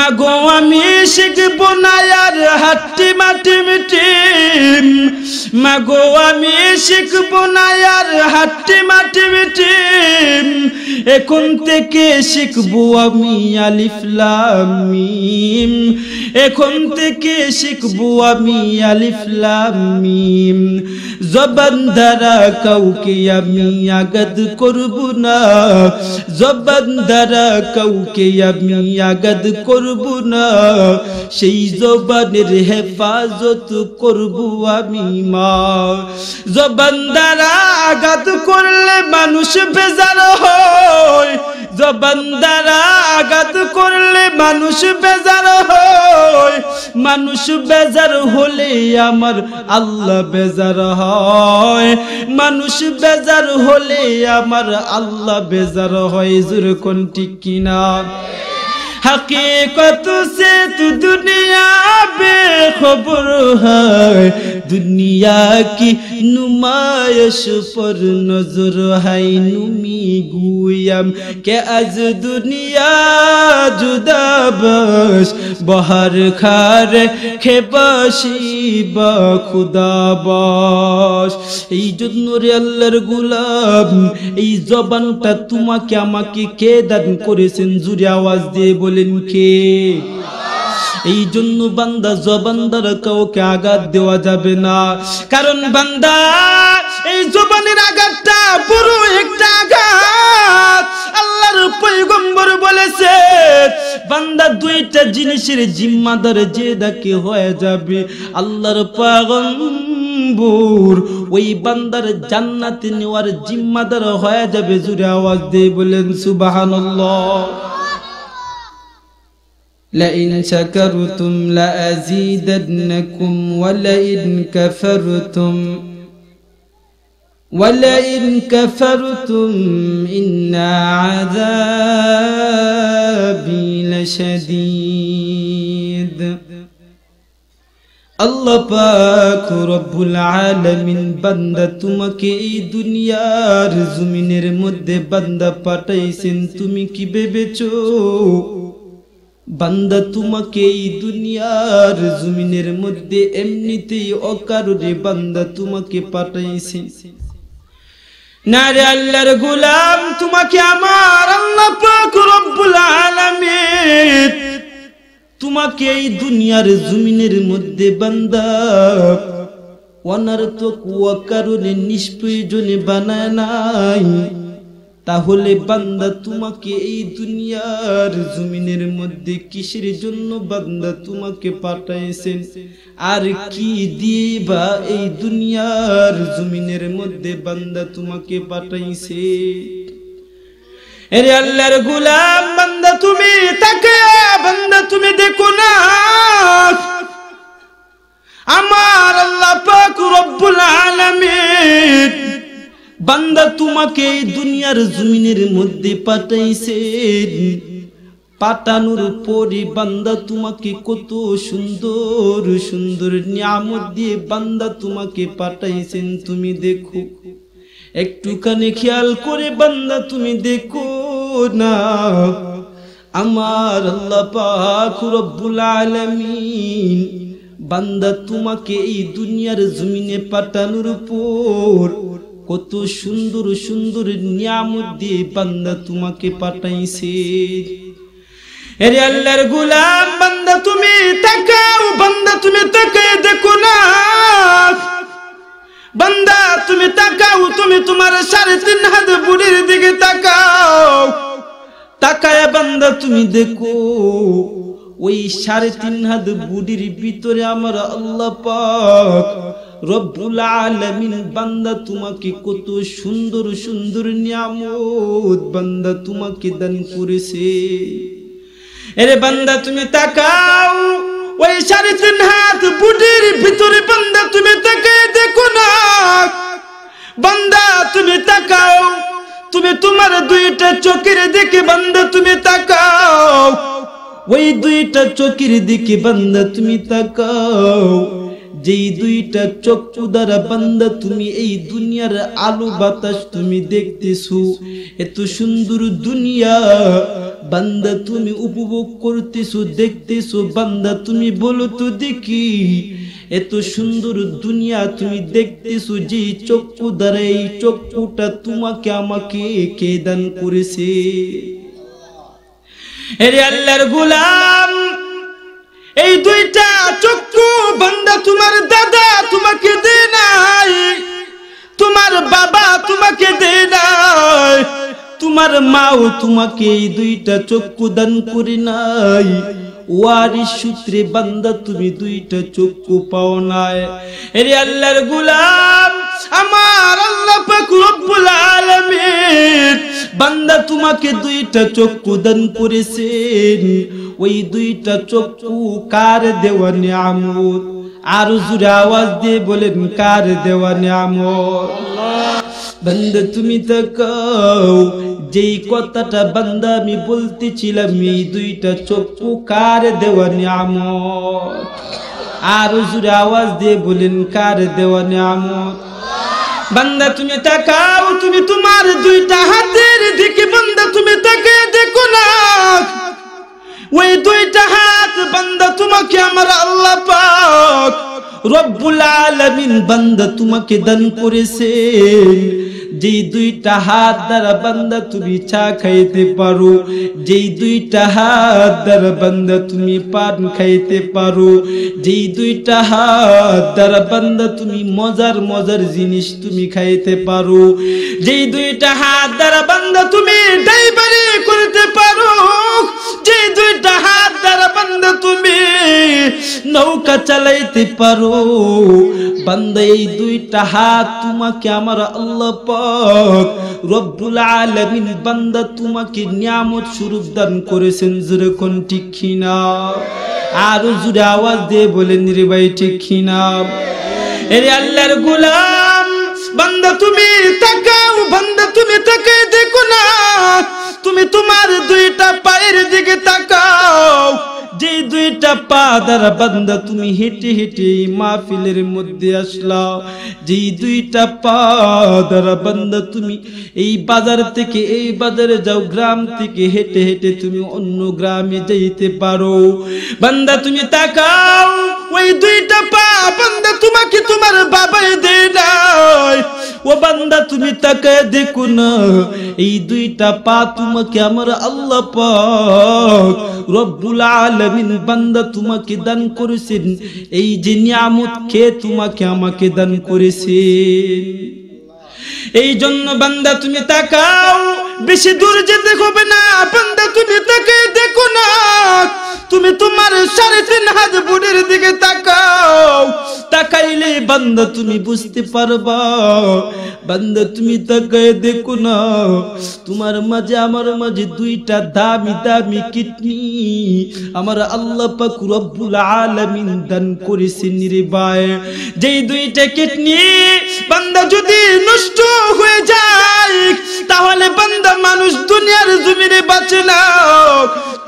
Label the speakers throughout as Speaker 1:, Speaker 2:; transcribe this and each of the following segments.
Speaker 1: মাগো আমি শিখবো না আর হাট্টি মাটি মিটি মাগো আমি শিখবো না আর হাট্টি মাটি মিটি এখন থেকে শিখবো আমি আলিফ লাম মিম এখন থেকে শিখবো আমি আলিফ লাম মিম জবান দ্বারা কাউকে আমি আগাদ করব না জবান দ্বারা কাউকে আমি আগাদ করব না সেই জবানের হেফাজত করব আমি মা জবান দ্বারা আগাদ করলে মানুষ বেজার হয় জবান দ্বারা আগাদ করলে মানুষ বেজার হয় মানুষ বেজার হলে আমার আল্লাহ বেজার হয় মানুষ বেজার হলে আমার আল্লাহ বেজার হয় জোরে কোন ঠিক কিনা हकीकत से तू दुनिया बेखबर है दुनिया की नुमाइश पर नजर है नुमी गुयम के आज दुनिया जुदा बस बाहर खार खेबाशी बा खुदा बस এই জন্য রে আল্লাহর গোলাম এই জবানটা তোমাকে আমাকে কে দান করেছেন জোরে আওয়াজ দিয়ে বলেন কে এই জন্য বান্দা জবান দ্বারা কাউকে আঘাত দেওয়া যাবে না কারণ বান্দা এই জবানের আঘাতটা বড় একটা আঘাত আল্লাহর পয়গম্বর বলেছে বান্দা দুইটা জিনিসের জিম্মাদার যে দাকে হয়ে যাবে আল্লাহর পয়গম্বর ওই বান্দার জান্নাতে নেওয়ার জিম্মাদার হয়ে যাবে জোরে আওয়াজ দিয়ে বলেন সুবহানাল্লাহ لئن شكرتم لأزيدنكم ولئن كفرتم إن عذابي لشديد আল্লাহ পাক রব্বুল আলামিন বান্দা তোমাকে এই দুনিয়ার জমিনের মধ্যে বান্দা পাঠাইছেন তুমি কি ভেবেছো বান্দা তোমাকে এই দুনিয়ার জমিনের মধ্যে এমনিতেই অকারণে বান্দা তোমাকে পাঠাইছে না রে আল্লাহর গোলাম তোমাকে আমার আল্লাহ পাক রব্বুল আলামিন তোমাকে এই দুনিয়ার জমিনের মধ্যে বান্দা অনার্থক অকারণে নিষ্প্রয়োজনে বানায় নাই তাহলে বান্দা তোমাকে এই দুনিয়ার জমিনের মধ্যে কিসের জন্য বান্দা তোমাকে পাঠাইছেন আর কি দিয়ে বা এই দুনিয়ার জমিনের মধ্যে বান্দা তোমাকে পাঠাইছে এরে আল্লাহর গোলাম বান্দা তুমি তাকায়া বান্দা তুমি দেখো না আমার আল্লাহ পাক রব্বুল আলামিন বান্দা তোমাকে এই দুনিয়ার জমিনের মধ্যে পাঠাইছেন পাঠানোর পরে বান্দা তোমাকে কত সুন্দর সুন্দর নিয়ামত দিয়ে বান্দা তোমাকে পাঠাইছেন তুমি দেখো একটুখানি খেয়াল করে বান্দা তুমি দেখো না আমার আল্লাহ পাক রব্বুল আলামিন বান্দা তোমাকে এই দুনিয়ার জমিনে পাঠানোর পর কত সুন্দর সুন্দর নিয়ামত দিয়ে বান্দা তোমাকে পাঠাইছে এরে আল্লাহর গোলাম বান্দা তুমি তাকাও বান্দা তুমি তাকায় দেখো না বান্দা তুমি তাকাও তুমি তোমার 3.5 হাত বুড়ির দিকে তাকাও তাকায় বান্দা তুমি দেখো ওই 3.5 হাত বুড়ির ভিতরে আমার আল্লাহ পাক রব্বুল আলামিন বান্দা তোমাকে কত সুন্দর সুন্দর নিয়ামত বান্দা তোমাকে দান করেছে এরে বান্দা তুমি তাকাও ওই 3.5 হাত বুড়ির ভিতরে বান্দা তুমি তাকায় দেখো না বান্দা তুমি তাকাও তুমি তোমার দুইটা চোখের দিকে বান্দা তুমি তাকাও ওই দুইটা চোখের দিকে বান্দা তুমি তাকাও যেই দুইটা চক্ষু দ্বারা বান্দা তুমি এই দুনিয়ার আলো বাতাস তুমি দেখতেছো, এত সুন্দর দুনিয়া বান্দা তুমি উপভোগ করতেছো, দেখতেছো। বান্দা তুমি বলো তো দেখি, এত সুন্দর দুনিয়া তুমি দেখতেছো, যে চক্ষু দ্বারা, এই চক্ষুটা তোমাকে আমাকে কে দান করেছে? এরে আল্লাহর গোলাম, এই দুইটা চক্ষু বান্দা তোমার দাদা তোমাকে দেয় নাই, তোমার বাবা তোমাকে দেয় নাই, তোমার মাও তোমাকে এই দুইটা চক্ষু দান করে নাই। ওয়ারিস সূত্রে বান্দা তুমি দুইটা চক্ষু পাও নাই। এরে আল্লাহর গোলাম, আমার আল্লাহ পাক রব্বুল আলামিন বান্দা তোমাকে দুইটা চক্ষু দান করেছেন। ওই দুইটা চক্ষু কার দেওয়া নিয়ামত? আর জোরে আওয়াজ দিয়ে বলেন, কার দেওয়া নিয়ামত? বান্দা তুমি তাকাও, যেই কথাটা বান্দা আমি বলতেছিলাম, এই দুইটা চক্ষু কার দেওয়া নিয়ামত? আর জোরে আওয়াজ দিয়ে বলেন, কার দেওয়া নিয়ামত? বান্দা তুমি তাকাও, তুমি তোমার দুইটা হাতের দিকে বান্দা তুমি তাকিয়ে দেখো না, ওই দুইটা হাত বান্দা তোমাকে আমার আল্লাহ পাক রব্বুল আলামিন বান্দা তোমাকে দান করেছেন। যেই দুইটা হাত দ্বারা বান্দা তুমি চা খাইতে পারো, যেই দুইটা হাত দ্বারা বান্দা তুমি পান খাইতে পারো, যেই দুইটা হাত দ্বারা বান্দা তুমি মজার মজার জিনিস তুমি খাইতে পারো, যেই দুইটা হাত দ্বারা বান্দা তুমি ড্রাইভারি করতে পারো, যেই দুইটা হাত দ্বারা বান্দা তুমি নৌকা চালাইতে পারো, বান্দা এই দুইটা হাত তোমাকে আমার আল্লাহ পাক রব্বুল আলামিন বান্দা তোমাকে নিয়ামত স্বরূপ দান করেছেন। জোরে কোন ঠিক কিনা? আর জোরে আওয়াজ দিয়ে বলেন রে ভাই, ঠিক কিনা? এরে আল্লাহর গোলাম, বান্দা তুমি তাকাও, বান্দা তুমি তাকায় দেখো না, তুমি তোমার দুইটা পায়ের দিকে তাকাও, যে দুইটা পা দ্বারা বান্দা তুমি হেঁটে হেঁটে মাহফিলের মধ্যে আসলা, যে দুইটা পা দ্বারা বান্দা তুমি এই বাজার থেকে এই বাজারে যাও, গ্রাম থেকে হেঁটে হেঁটে তুমি অন্য গ্রামে যাইতে পারো। বান্দা তুমি তাকাও, ওই দুইটা পা বান্দা তোমাকে তোমার বাবাই দেয় নাই। ও বান্দা তুমি তাকায় দেখো না, এই দুইটা পা তোমাকে আমার আল্লাহ পাক রব্বুল আলামিন বান্দা তোমাকে দান করেছেন। এই যে নিয়ামত কে তোমাকে আমাকে দান করেছেন? এই জন্য বান্দা তুমি তাকাও, বেশি দূর যেতে হবে না, বান্দা তুমি তাকায় দেখো না, তুমি তোমার 3.5 হাত বুড়ির দিকে তাকাও, তাকাইলে বান্দা তুমি বুঝতে পারবা। বান্দা তুমি তাকায় দেখো না, তোমার মাঝে আমার মাঝে দুইটা দামি দামি কিডনি আমার আল্লাহ পাক রব্বুল আলামিন দান করেছেন রে ভাই। যেই দুইটা কিডনি বান্দা যদি নষ্ট হয়ে যায়, তাহলে বান্দা মানুষ দুনিয়ার জমিনে বাঁচে না,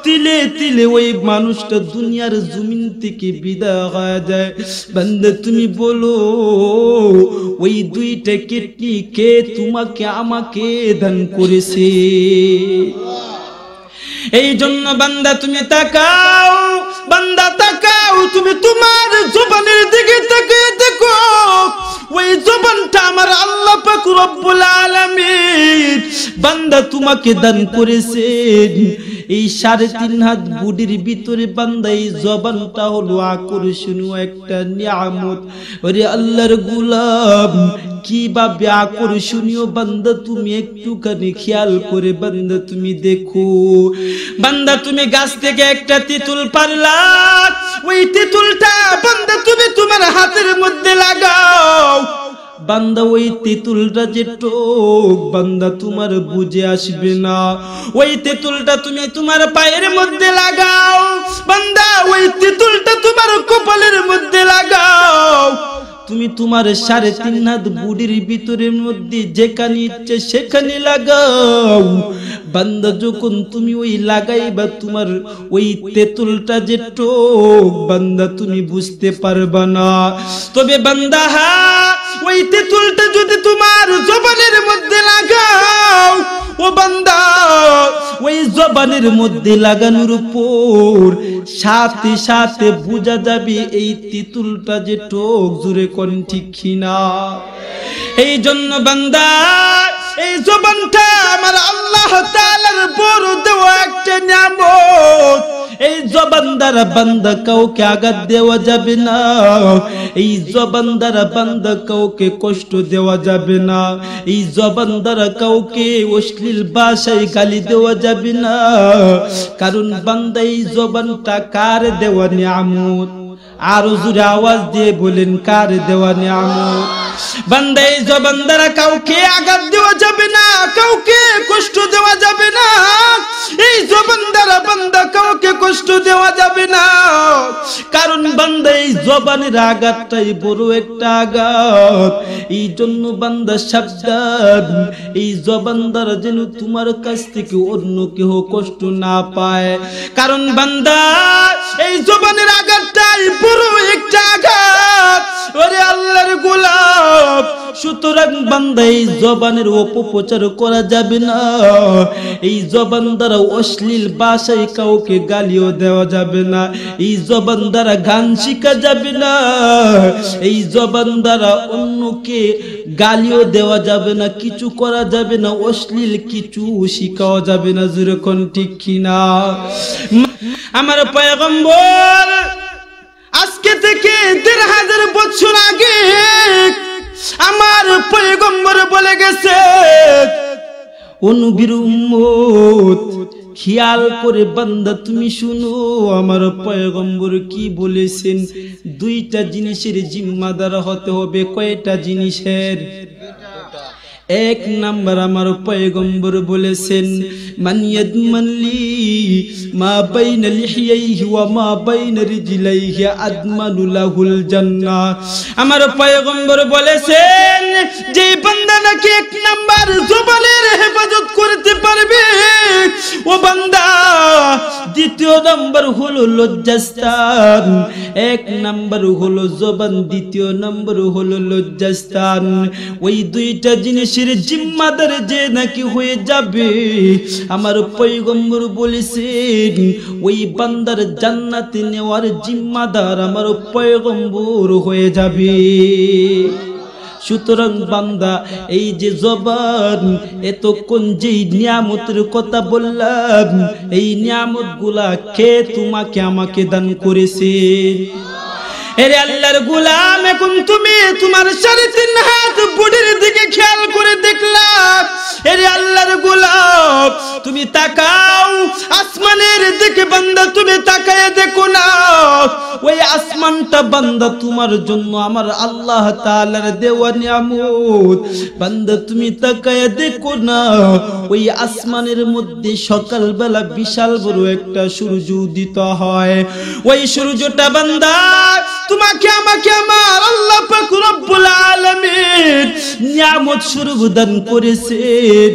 Speaker 1: তিলে তিলে ওই মানুষটা দুনিয়ার জমিন থেকে বিদায় হয়ে যায়। বান্দা তুমি বলো, ওই দুইটা কিডনি কে তোমাকে আমাকে দান করেছে? এই জন্য বান্দা তুমি তাকাও, বান্দা তাকাও, তুমি তোমার জবানের দিকে তাকিয়ে দেখো, ওই জবানটা আমার আল্লাহ পাক রব্বুল আলামিন বান্দা তোমাকে দান করেছেন। এই 3.5 হাত বুড়ির ভিতরে বান্দা এই জবানটা হলো আকর্ষণীয় একটা নিয়ামত। ওরে আল্লাহর গোলাম, কিভাবে আকর্ষণীয় বান্দা তুমি একটুখানি খেয়াল করে বান্দা তুমি দেখো। বান্দা তুমি গাছ থেকে একটা তেঁতুল পারলা, ওই তেঁতুলটা বান্দা তুমি তোমার হাতের মধ্যে লাগাও, বান্দা ওই তেঁতুলটা যে টক বান্দা তোমার বুঝে আসবে না। ওই তেঁতুলটা তুমি তোমার পায়ের মধ্যে লাগাও, বান্দা ওই তেঁতুলটা তোমার কপালের মধ্যে লাগাও, তুমি তোমার 3.5 হাত বুড়ির ভিতরের মধ্যে যেখানে ইচ্ছে সেখানে লাগাও, বান্দা যখন তুমি ওই লাগাইবা তোমার ওই তেঁতুলটা যে টক বান্দা তুমি বুঝতে পারবা না। তবে বান্দা ওই তেঁতুলটা যদি তোমার জবানের মধ্যে লাগাও ও বান্দা ওই জবানের মধ্যে লাগানোর উপর সাথে সাথে বোঝা যাবে এই তেঁতুলটা যে টক। জোরে কোন ঠিক কিনা? এই জন্য বান্দা এই জবানটা আমার আল্লাহ তাআলার বড় দেওয়া একটা নিয়ামত। এই জবান দ্বারা বান্দা কাউকে আঘাত দেওয়া যাবে না, এই জবান দ্বারা বান্দা কাউকে কষ্ট দেওয়া যাবে না, এই জবান দ্বারা কাউকে অশ্লীল ভাষায় গালি দেওয়া যাবে না। কারণ বান্দা এই জবানটা কার দেওয়া নিয়ামত? আরো জোরে আওয়াজ দিয়ে বলেন, কার দেওয়া নিয়ামত? বান্দা এই জবান দ্বারা কাউকে আঘাত দেওয়া যাবে না, কাউকে কষ্ট দেওয়া যাবে না। এই জবান দ্বারা বান্দা কাউকে কষ্ট দেওয়া যাবে না, কারণ বান্দা এই জবানের আঘাতটাই বড় একটা আঘাত। এই জন্য বান্দা সাবধান, এই জবান দ্বারা যেন তোমার কাছ থেকে অন্য কেউ কষ্ট না পায়। কারণ বান্দা এই জবানের আঘাতটাই বড় একটা আঘাত। ওরে আল্লাহর গোলাম, সুতরাং বান্দা এই জবানের অপপ্রচার করা যাবে না। এই জবান দ্বারা অশ্লীল ভাষায় কাউকে গালিও দেওয়া যাবে না, এই জবান দ্বারা গান শিখা যাবে না, এই জবান দ্বারা অন্যকে গালিও দেওয়া যাবে না, কিছু করা যাবে না, অশ্লীল কিছু শিখাও যাবে না। জোরে কোন ঠিক কিনা? আমার পয়গম্বর আজকে থেকে ১৫০০ বছর আগে আমার পয়গম্বর বলে গেছে, ও নবীর উম্মত খেয়াল করে বান্দা তুমি শুনো আমার পয়গম্বর কি বলেছেন। দুইটা জিনিসের জিম্মাদার হতে হবে। কয়টা জিনিসের? এক নাম্বার আমার পয়গম্বর বলেছেন, মান ইয়াদমানলি মা বাইনা লিহিয়াইহি ওয়া মা বাইনা রিজলাইহি আদমানু লাহুল জান্নাহ। আমার পয়গম্বর বলেছেন, যে বান্দা নাকি এক নাম্বার জবানের হেফাজত করতে পারবে ও বান্দা, দ্বিতীয় নাম্বার হলো লজ্জাস্থান। এক নাম্বার হলো জবান, দ্বিতীয় নাম্বার হলো লজ্জাস্থান। ওই দুইটা জিনিস জিম্মাদার যে নাকি হয়ে যাবে, আমার পয়গম্বর বলেছেন ওই বান্দার জান্নাতে নেওয়ার জিম্মাদার আমার পয়গম্বর হয়ে যাবে। সুতরাং বান্দা এই যে জবান, এতক্ষণ যেই নিয়ামতের কথা বললাম, এই নিয়ামত গুলা কে তোমাকে আমাকে দান করেছে? এরে আল্লাহর গোলাম, এখন তুমি তোমার ৩.৫ হাত বডির দিকে খেয়াল করে দেখলা। এরে আল্লাহর গোলাম, তুমি তাকাও আসমানের দিকে বান্দা, তুমি তাকায় দেখো না ওই আসমানটা বান্দা তোমার জন্য আমার আল্লাহ তাআলার দেওয়া নিয়ামত। বান্দা তুমি তাকায় দেখো না ওই আসমানের মধ্যে সকালবেলা বিশাল বড় একটা সূর্য উদিত হয়। ওই সূর্যটা বান্দা তোমাকে আমাকে আমার আল্লাহ পাক রব্বুল আলামিন নিয়ামত স্বরূপ দান করেছেন।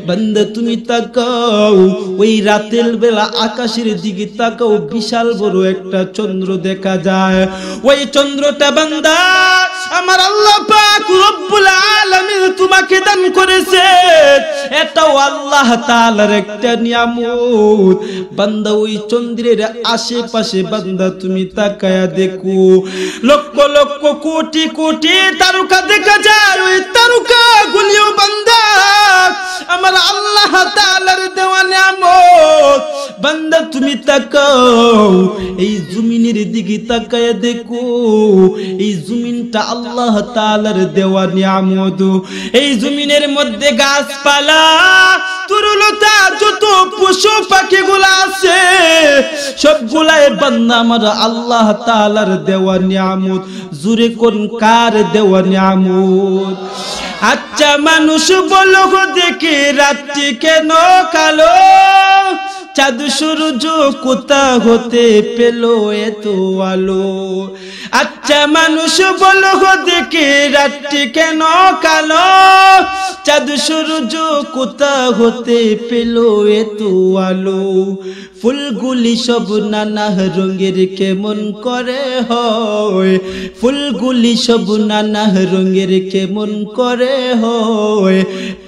Speaker 1: বান্দা তুমি তাকাও ওই রাতের বেলা আকাশের দিকে তাকাও, বিশাল বড় একটা চন্দ্র দেখা যায়। ওই চন্দ্রটা বান্দা আমার আল্লাহ পাক রব্বুল আলামিন তোমাকে দান করেছেন। এটাও আল্লাহ তাআলার একটা নিয়ামত। বান্দা ওই চন্দ্রের আশেপাশে বান্দা তুমি তাকায়া দেখো, লক্ষ লক্ষ কোটি কোটি তারকা দেখা যায়। ওই তারকা গুলিও বান্দা আমার আল্লাহ তাআলার দেওয়া নিয়ামত। বান্দা তুমি তাকাও এই জমিনের দিকে তাকায় দেখো, এই জমিনটা আল্লাহ তাআলার দেওয়া নিয়ামত। এই জমিনের মধ্যে গাছপালা তরুলতা যত পশু পাখি গুলা আছে সবগুলাই বান্দা আমার আল্লাহ তাআলার দেওয়া নিয়ামত। জুরে কোন কার দেওয়া নিয়ামত? আচ্ছা মানুষ বলো দেখি রাত্রি কেন কালো, চাঁদ সূর্য কোথা হতে পেল এত আলো আচ্ছা মানুষ বলো দেখে রাত্রি কেন কালো চাঁদ সূর্য কোথা হতে পেল এত আলো ফুলগুলি সব নানা রঙের কেমন করে হয় ফুলগুলি সব নানা রঙের কেমন করে হয়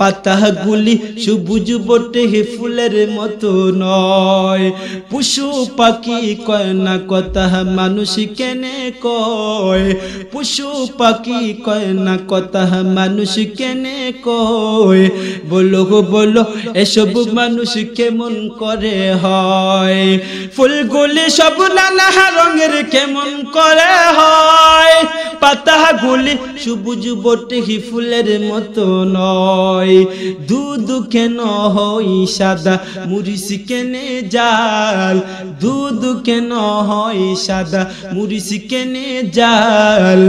Speaker 1: পাতাগুলি সবুজ বটে ফুলের মতো নয় পশু পাখি কয় না কথা মানুষ কেনে কয় পশু পাখি কয় না কথা মানুষ কেনে কয় বলো গো বলো এসব মানুষ কেমন করে হয় ফুলগুলি সব নানা রঙের কেমন করে হয় পাতাগুলি সবুজ বটে ফুলের মতো নয় দুধ কেন হয় সাদা মরিচ কেনে জাল দুধ কেন হয় সাদা মরিচ কেনে জাল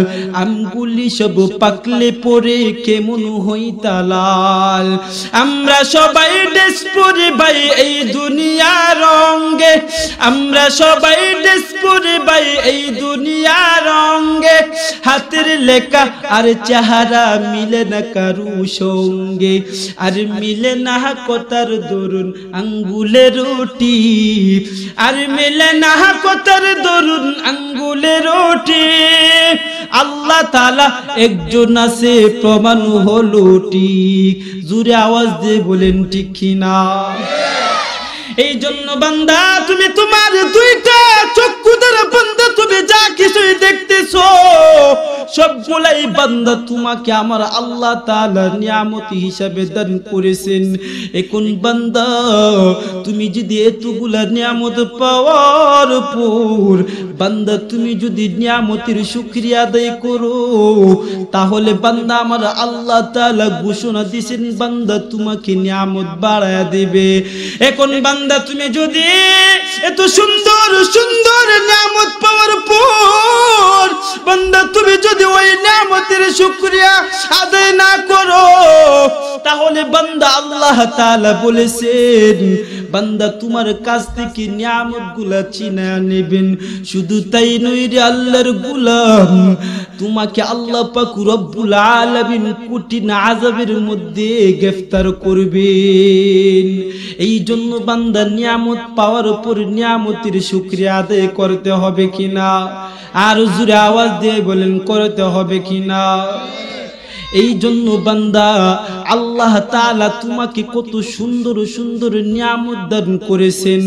Speaker 1: আমগুলি সব পাকলে পরে কেমন হইতা লাল আমরা সবাই ড্রেস পরে ভাই এই দুনিয়া রঙে আমরা সবাই ড্রেস পরে ভাই এই দুনিয়া রঙে হাতের লেখা আর চেহারা মিলে না কারু সঙ্গে আর মিলে না কথার দরুন আঙ্গুলের রুটি আর মিলে না কথার দরুন আঙ্গুলের রুটি আল্লাহ তাআলা একজন আছে প্রমাণ হলো ঠিক জোরে আওয়াজ দিয়ে বলেন ঠিক কিনা এই জন্য বান্দা তুমি তোমার দুইটা চক্ষু দ্বারা বান্দা তুমি যা কিছু দেখতেছো সবগুলাই বান্দা তোমাকে আমার আল্লাহ তাআলা নিয়ামত হিসাবে দান করেছেন এখন বান্দা তুমি যদি এতগুলা নিয়ামত পাওয়ার পর বান্দা তুমি যদি নিয়ামতের শুকরিয়া আদায় করো তাহলে বান্দা আমার আল্লাহ তাআলা ঘোষণা দিয়েছেন বান্দা তোমাকে নিয়ামত বাড়ায়া দেবে এখন বান্দা তুমি যদি এত সুন্দর সুন্দর নিয়ামত পাওয়ার পর বান্দা তুমি যদি ওই নিয়ামতের শুকরিয়া আদায় না করো তাহলে বান্দা আল্লাহ তাআলা বলেছেন বান্দা তোমার কাছ থেকে নিয়ামতগুলা ছিনা নেবেন শুধু তাই নয় রে আল্লাহর গোলাম তোমাকে আল্লাহ পাক রব্বুল আলামিন কঠিন আযাবের মধ্যে গ্রেফতার করবেন এই জন্য বান্দা নিয়ামত পাওয়ার উপর নিয়ামতের শুকরিয়া আদায় করতে হবে কিনা আর জোরে আওয়াজ দিয়ে বলেন করতে হবে কিনা এই জন্য বান্দা আল্লাহ তাআলা তোমাকে কত সুন্দর সুন্দর নিয়ামত দান করেছেন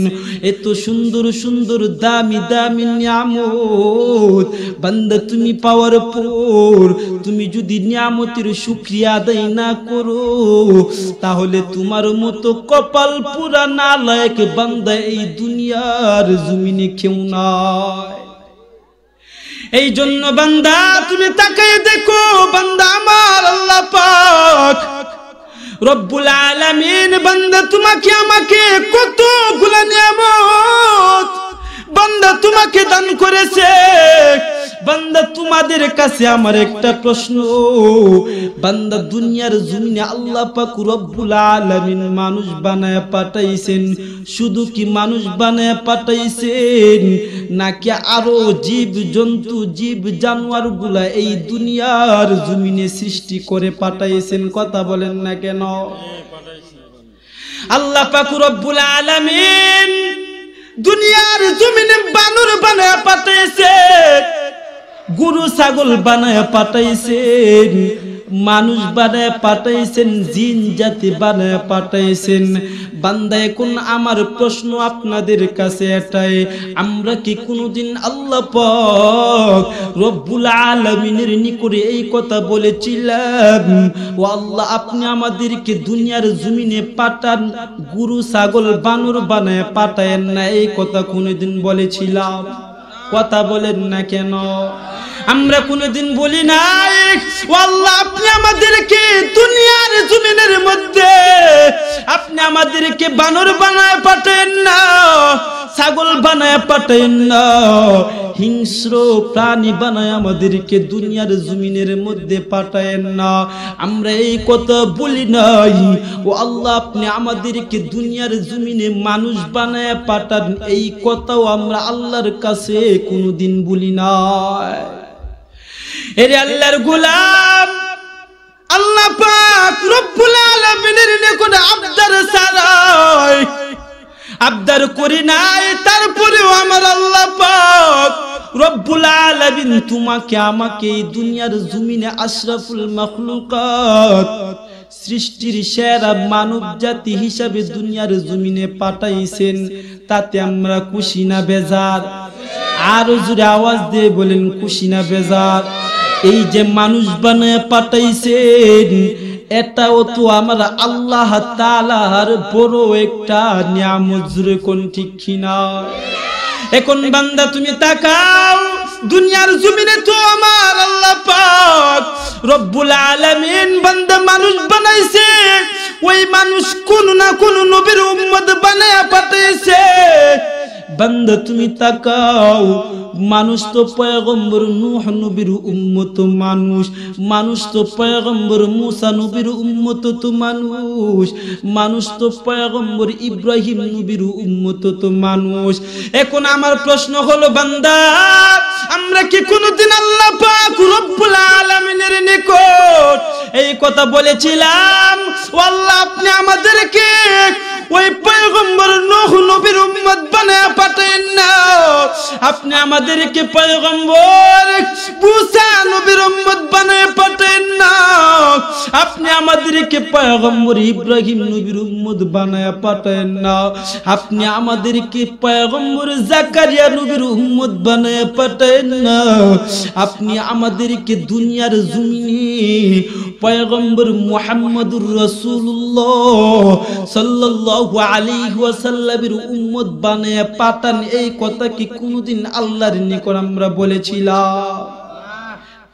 Speaker 1: এত সুন্দর সুন্দর দামি দামি নিয়ামত বান্দা তুমি পাওয়ার পর তুমি যদি নিয়ামতের শুকরিয়া আদায় না করো তাহলে তোমার মতো কপাল পুরা নালায়েক বান্দা এই দুনিয়ার জমিনে কেউ নাই এই জন্য বান্দা তুমি তাকায় দেখো বান্দা আমার আল্লাহ পাক রব্বুল আলামিন বান্দা তোমাকে আমাকে কতগুলো নিয়ামত বান্দা তোমাকে দান করেছে বান্দা তোমাদের কাছে আমার একটা প্রশ্ন বান্দা দুনিয়ার জমিনে আল্লাহ পাক রব্বুল আলামিন মানুষ বানায়া পাঠাইছেন শুধু কি মানুষ বানায়া পাঠাইছেন নাকি আরো জীব জন্তু জীব জানোয়ার গুলা এই দুনিয়ার জমিনে সৃষ্টি করে পাঠাইছেন কথা বলেন না কেন আল্লাহ পাক রব্বুল আলামিন দুনিয়ার জমিনে বানর বানায়া পাঠাইছেন গরু ছাগল বানায়া পাঠাইছেন মানুষ বানায়া পাঠাইছেন জিন জাতি বানায়া পাঠাইছেন বান্দা এখন আমার প্রশ্ন আপনাদের কাছে এটাই আমরা কি কোনোদিন আল্লাহ পাক রব্বুল আলামিনের নিকটে এই কথা বলেছিলাম ও আল্লাহ আপনি আমাদেরকে দুনিয়ার জমিনে পাঠান গরু ছাগল বানর বানায়া পাঠায়েন না এই কথা কোনোদিন বলেছিলাম কথা বলেন না কেন আমরা কোনোদিন বলি নাই ও আল্লাহ আপনি আমাদেরকে দুনিয়ার জমিনের মধ্যে আপনি আমাদেরকে বানর বানায় পাঠান না ছাগল বানায় পাঠায়েন না, হিংস্র প্রাণী বানায় আমাদেরকে দুনিয়ার জমিনের মধ্যে পাঠায়েন না। আমরা এই কথা বলি নাই, ও আল্লাহ আপনি আমাদেরকে দুনিয়ার জমিনে মানুষ বানায় পাঠান, এই কথাও আমরা আল্লাহর কাছে কোনোদিন বলি নাই। এরে আল্লাহর গোলাম, আল্লাহ পাক রব্বুল আলামিনের নিকট আবদার ছাড়াই আবদার করি নাই, তারপরেও আমার আল্লাহ পাক রব্বুল আলামিন তোমাকে আমাকে এই দুনিয়ার জমিনে আশরাফুল মাখলুকাত সৃষ্টির সেরা মানব জাতি হিসাবে দুনিয়ার জমিনে পাঠাইছেন, তাতে আমরা খুশি না বেজার? আরো জোরে আওয়াজ দিয়ে বলেন খুশি না বেজার? এই যে মানুষ বানায় পাঠাইছেন, এটাও তো আমরা আল্লাহ তাআলার বড় একটা নিয়ামত, জোরে কোন ঠিক কিনা? এখন বান্দা তুমি তাকাও, দুনিয়ার জমিনে তো আমার আল্লাহ পাক রব্বুল আলামিন বান্দা মানুষ বানাইছে, ওই মানুষ কোন না কোন নবীর উম্মত বানায়া পাঠাইছে। বান্দা তুমি তাকাও, মানুষ তো পয়গম্বর নূহ নবীর উম্মত মানুষ, মানুষ তো পয়গম্বর মুসা নবীর উম্মত তো মানুষ, মানুষ তো পয়গম্বর ইব্রাহিম নবীর উম্মত তো মানুষ। এখন আমার প্রশ্ন হলো বান্দা, আমরা কি কোনদিন আল্লাহ পাক রব্বুল আলামিনের নিকট এই কথা বলেছিলাম, ও আল্লাহ আপনি আমাদেরকে ওই পয়গম্বর নূহ নবীর উম্মত বানায়া পাঠায়েন না, আপনি আমাদেরকে পয়গম্বর মুসা নবীর উম্মত বানায়া পাঠায়েন না, আপনি আমাদেরকে পয়গম্বর ইব্রাহিম নবীর উম্মত বানায়া পাঠায়েন না, আপনি আমাদেরকে পয়গম্বর জাকারিয়া নবীর উম্মত বানায়া পাঠায়েন না, আপনি আমাদেরকে দুনিয়ার জমিনে পয়গম্বর মুহাম্মদুর রাসূলুল্লাহ সাল্লাল্লাহু আলাইহি ওয়াসাল্লামের উম্মত বানায়া পাঠান, এই কথা কি কোনদিন আল্লাহর নিকট আমরা বলেছিলাম?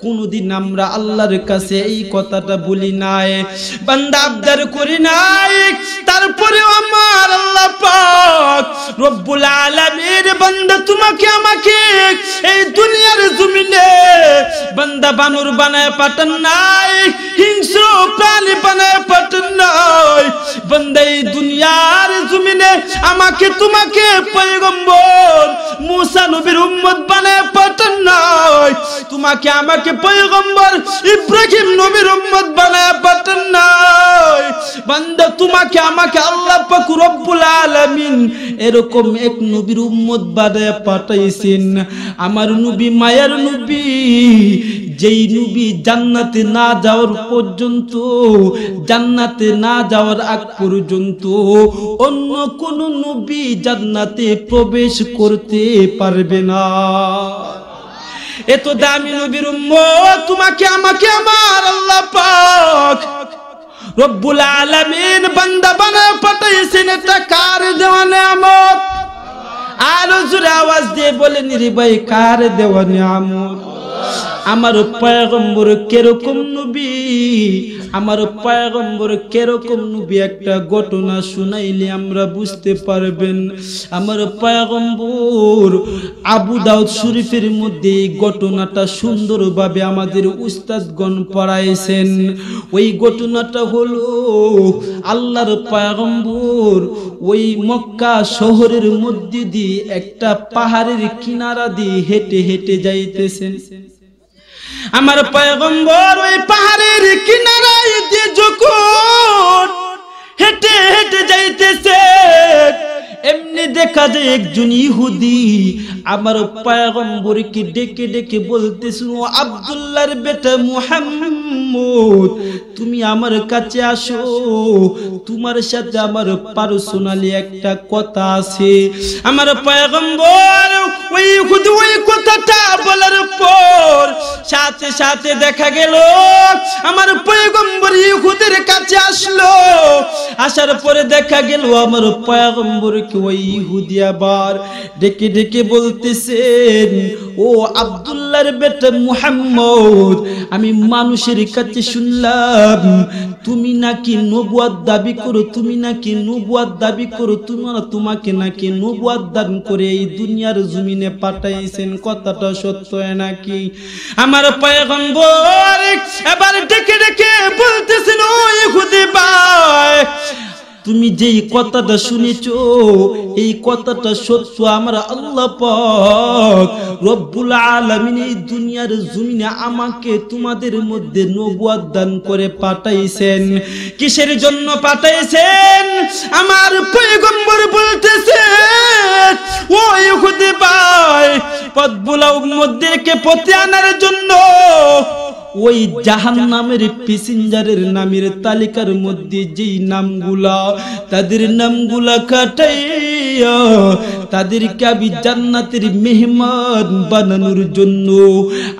Speaker 1: কোনদিন আমরা আল্লাহর কাছে এই কথাটা বলি নাই, বান্দা আবদার করি নাই, তারপরেও আমার আল্লাহ পাক রব্বুল আলামিন বান্দা তোমাকে আমাকে এই দুনিয়ার জমিনে বান্দা বানর বানায় পাঠান নাই, হিংস্র প্রাণী বানায় পাঠান নাই, বান্দা এই দুনিয়ার জমিনে আমাকে তোমাকে পয়গম্বর মুসা নবীর উম্মত বানায় পাঠান নাই, তোমাকে আমাকে পয়গম্বর ইব্রাহিম নবীর উম্মত বানায়া পাঠান নাই, বান্দা তোমাকে আমাকে আল্লাহ পাক রব্বুল আলামিন এরকম এক নবীর উম্মত বানায়া পাঠাইছেন। আমার নবী মায়ার নবী, যেই নবী জান্নাতে না যাওয়ার পর্যন্ত, জান্নাতে না যাওয়ার আগ পর্যন্ত অন্য কোন নবী জান্নাতে প্রবেশ করতে পারবে না। এত দামি নবীর উম্মত তোমাকে আমাকে আমার আল্লাহ পাক রব্বুল আলামিন বান্দা বানায় পাঠাইছেন, এটা কার দেওয়া নিয়ামত? আরো জোরে আওয়াজ দিয়ে বলেন রে ভাই, কার দেওয়া নিয়ামত? আমার পয়গম্বর কিরকম নবী, আমার পয়গম্বর কিরকম নবী একটা ঘটনা শুনাইলে আমরা বুঝতে পারবেন। আমার পয়গম্বর আবু দাউদ শরীফের মধ্যে এই ঘটনাটা সুন্দরভাবে আমাদের উস্তাদগণ পড়াইছেন। ওই ঘটনাটা হলো আল্লাহর পয়গম্বর ওই মক্কা শহরের মধ্যে দিয়ে একটা পাহাড়ের কিনারা দিয়ে হেঁটে হেঁটে যাইতেছেন। আমার পয়গম্বর ওই পাহাড়ের কিনারায় দিয়ে যখন হেঁটে হেঁটে যাইতেছে, এমনি দেখা যায় একজন ইহুদি আমার পয়গম্বরকে ডেকে ডেকে বলতেছিল, আব্দুল্লাহর বেটা মুহাম্মদ তুমি আমার কাছে আসো, তোমার সাথে আমার পার্সোনালি একটা কথা আছে। আমার পয়গম্বর ওই ইহুদি ওই কথাটা বলার পর সাথে সাথে দেখা গেল আমার পয়গম্বর ইহুদের কাছে আসলো। আসার পরে দেখা গেল আমার পয়গম্বরকে ওই ইহুদি আবার ডেকে ডেকে বলতেছেন, ও আব্দুল্লাহর বেটা মুহাম্মদ, আমি মানুষের কাছে শুনলাম তুমি নাকি নবুয়ত দাবি করো, তুমি নাকি নবুয়ত দাবি করো, তোমাকে নাকি নবুয়ত দান করে এই দুনিয়ার জমিনে পাঠাইছেন, কথাটা সত্য নাকি? আমার পয়গম্বর এবার ডেকে ডেকে বলতেছেন, ও ইহুদি ভাই, তুমি যেই কথাটা শুনেছো এই কথাটা সত্য। আমার আল্লাহ পাক রব্বুল আলামিন এই দুনিয়ার জমিনে আমাকে তোমাদের মধ্যে নবুয়ত দান করে পাঠাইছেন। কিসের জন্য পাঠাইছেন? আমার পয়গম্বর বলতেছেন, ও ইহুদি ভাই, পথভুলা উম্মতদেরকে পথে আনার জন্য ওই জাহান্নামের প্যাসেঞ্জারের নামের তালিকার মধ্যে যেই নামগুলা, তাদের নামগুলা কাটাইয়া তাদেরকে আমি জান্নাতের মেহমান বানানোর জন্য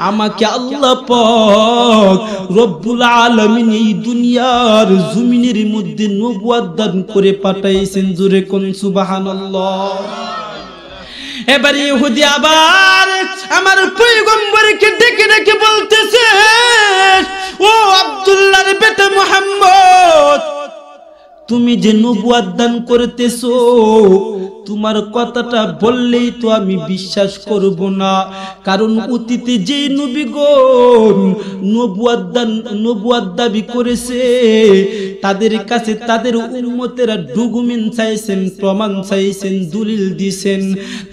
Speaker 1: আমাকে আল্লাহ পাক রব্বুল আলামিন এই দুনিয়ার জমিনের মধ্যে নবুয়ত দান করে পাঠাইছেন। জোরে কোন সুবহানাল্লাহ। এবার ইহুদি আবার আমার পয়গম্বরকে ডেকে ডেকে বলতেছে, ও আব্দুল্লাহর বেটা মুহাম্মদ, তুমি যে নবুয়ত দান করতেছো তোমার কথাটা বললেই তো আমি বিশ্বাস করব না, কারণ অতীতে যে নবীগণ নবুয়ত দাবি করেছে তাদের কাছে তাদের উম্মতেরা ডকুমেন্ট চাইছেন, প্রমাণ চাইছেন, দলিল দিয়েছেন,